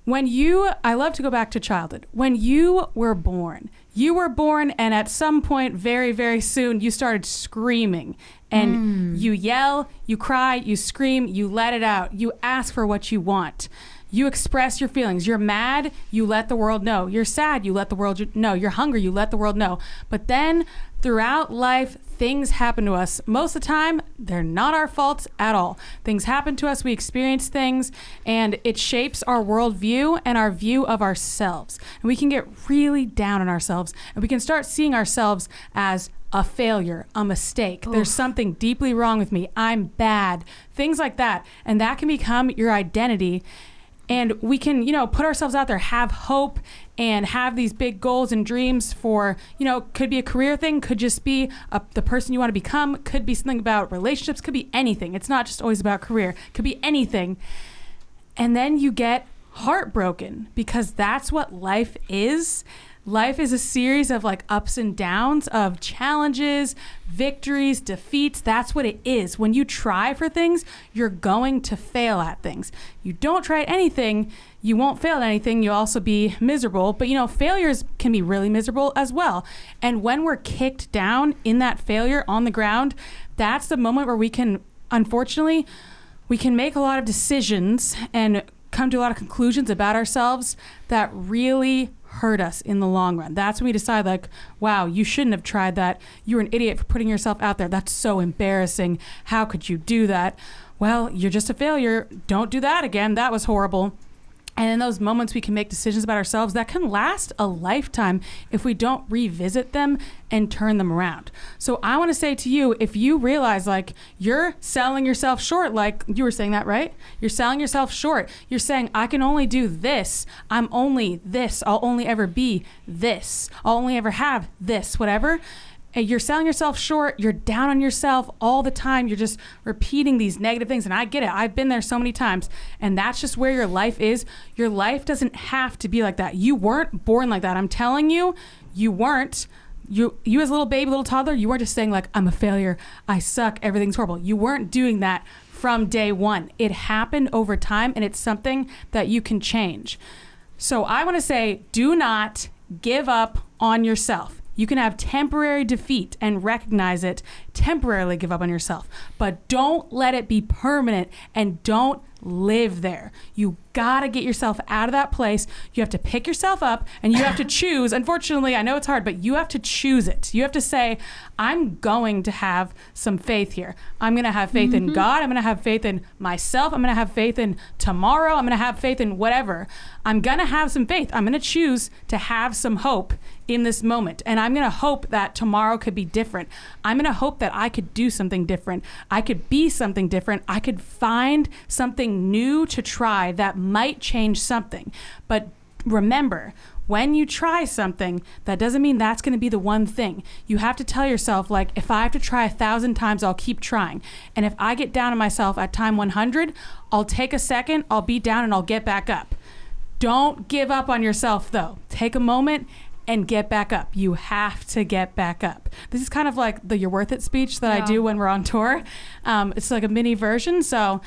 I love to go back to childhood. When you were born, and at some point very, very soon, you started screaming. And you yell, you cry, you scream, you let it out. You ask for what you want. You express your feelings. You're mad, you let the world know. You're sad, you let the world know. You're hungry, you let the world know. But then throughout life, things happen to us. Most of the time, they're not our faults at all. Things happen to us, we experience things, and it shapes our worldview and our view of ourselves. And we can get really down on ourselves, and we can start seeing ourselves as a failure, a mistake. There's something deeply wrong with me. I'm bad. Things like that. And that can become your identity. And we can, put ourselves out there, have hope, and have these big goals and dreams for, could be a career thing, could just be the person you want to become, could be something about relationships, could be anything. It's not just always about career, could be anything. And then you get heartbroken because that's what life is. Life is a series of ups and downs, of challenges, victories, defeats. That's what it is. When you try for things, you're going to fail at things. You don't try at anything, you won't fail at anything. You'll also be miserable. But failures can be really miserable as well. And when we're kicked down in that failure on the ground, that's the moment where we can make a lot of decisions and come to a lot of conclusions about ourselves that really hurt us in the long run. That's when we decide wow, you shouldn't have tried that. You were an idiot for putting yourself out there. That's so embarrassing. How could you do that? Well, you're just a failure. Don't do that again. That was horrible. And in those moments, we can make decisions about ourselves that can last a lifetime if we don't revisit them and turn them around. So I want to say to you, if you realize you're selling yourself short, you were saying that, right? You're selling yourself short. You're saying, I can only do this. I'm only this. I'll only ever be this. I'll only ever have this, whatever. You're selling yourself short. You're down on yourself all the time. You're just repeating these negative things. And I get it. I've been there so many times. And that's just where your life is. Your life doesn't have to be like that. You weren't born like that. I'm telling you, you weren't. You as a little baby, little toddler, you weren't just saying I'm a failure. I suck. Everything's horrible. You weren't doing that from day one. It happened over time, and it's something that you can change. So I want to say, do not give up on yourself. You can have temporary defeat and recognize it, temporarily give up on yourself, but don't let it be permanent and don't live there. You gotta get yourself out of that place. You have to pick yourself up and you have to choose. Unfortunately, I know it's hard, but you have to choose it. You have to say, I'm going to have some faith here. I'm gonna have faith in God. I'm gonna have faith in myself. I'm gonna have faith in tomorrow. I'm gonna have faith in whatever. I'm gonna have some faith. I'm gonna choose to have some hope in this moment. And I'm gonna hope that tomorrow could be different. I'm gonna hope that I could do something different. I could be something different. I could find something new to try that might change something. But remember, when you try something, that doesn't mean that's going to be the one thing. You have to tell yourself, if I have to try 1,000 times, I'll keep trying. And if I get down on myself at time 100, I'll take a second, I'll be down, and I'll get back up. Don't give up on yourself, though. Take a moment and get back up. You have to get back up. This is kind of like the You're Worth It speech that I do when we're on tour. It's like a mini version, so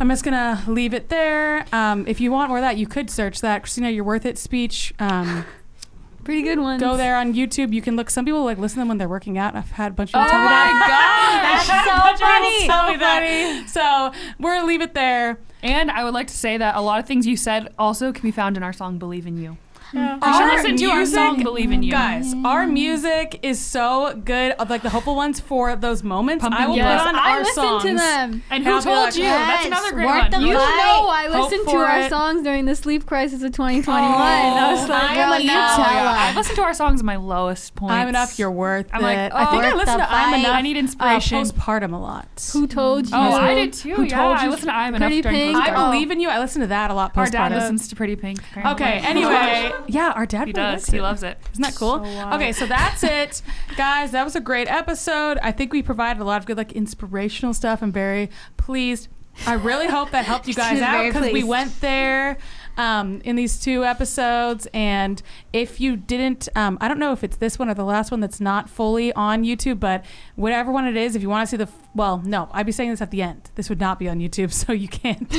I'm just going to leave it there. If you want more of that, you could search that. Christina, You're Worth It speech. Pretty good one. Go there on YouTube. You can look. Some people listen to them when they're working out. I've had a bunch of people tell me that. That's so funny. Tell me that. So we're going to leave it there. And I would like to say that a lot of things you said also can be found in our song Believe in You. Yeah. You should listen to our song Believe in You. Guys, our music is so good, of the hopeful ones for those moments. Pumpkin I will Yes. put on I our listened songs. to them. And who told you? That's another great worth one. the You fight. know I Hope listened to for our it. songs during the sleep crisis of 2021. Oh, I was like, girl, you tell I us. listen to our songs at my lowest points. I'm Enough, You're Worth I'm like, It. I think I Worth listen the to I'm fight. Enough I need inspiration. postpartum a lot. who told you? Oh, I did too. Who told you? I listen to I'm Enough Pretty during Pink. I postpartum. Believe in You. I listen to that a lot postpartum. Our dad listens to Pretty Pink. Apparently. Okay, anyway. Yeah, our dad He really does. likes He it. loves it. Isn't that cool? Okay, so that's it. Guys, that was a great episode. I think we provided a lot of good, inspirational stuff. I'm very pleased. I really hope that helped you guys She's out very because we pleased. went there. in these 2 episodes. And if you didn't, I don't know if it's this one or the last one that's not fully on YouTube, but whatever one it is, if you want to see well, no, I'd be saying this at the end. This would not be on YouTube, so you can't. So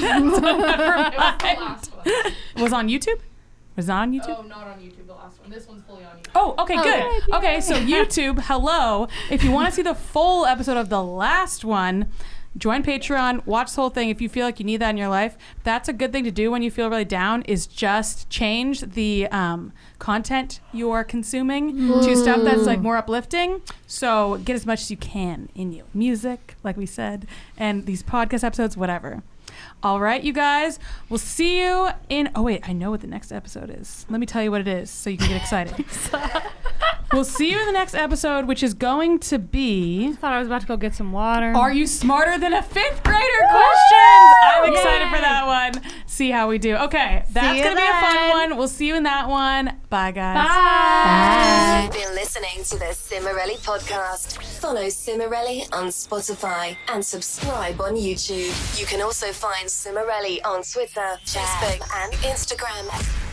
it was on YouTube? Was it not on YouTube? Oh, not on YouTube, the last one. This one's fully on YouTube. Oh, okay, good. Okay, so YouTube, hello. If you want to see the full episode of the last one, join Patreon, watch the whole thing. If you feel like you need that in your life, that's a good thing to do when you feel really down, is just change the content you are consuming to stuff that's like more uplifting. So get as much as you can in you. Music, like we said, and these podcast episodes, whatever. All right, you guys, we'll see you in... Oh, wait, I know what the next episode is. Let me tell you what it is so you can get excited. We'll see you in the next episode, which is going to be... I thought I was about to go get some water. Are you smarter than a 5th grader questions? I'm excited for that one. See how we do. Okay, that's going to be a fun one. We'll see you in that one. Bye, guys. You've been listening to the Cimarelli podcast. Follow Cimarelli on Spotify and subscribe on YouTube. You can also find Cimarelli on Twitter, Facebook, and Instagram.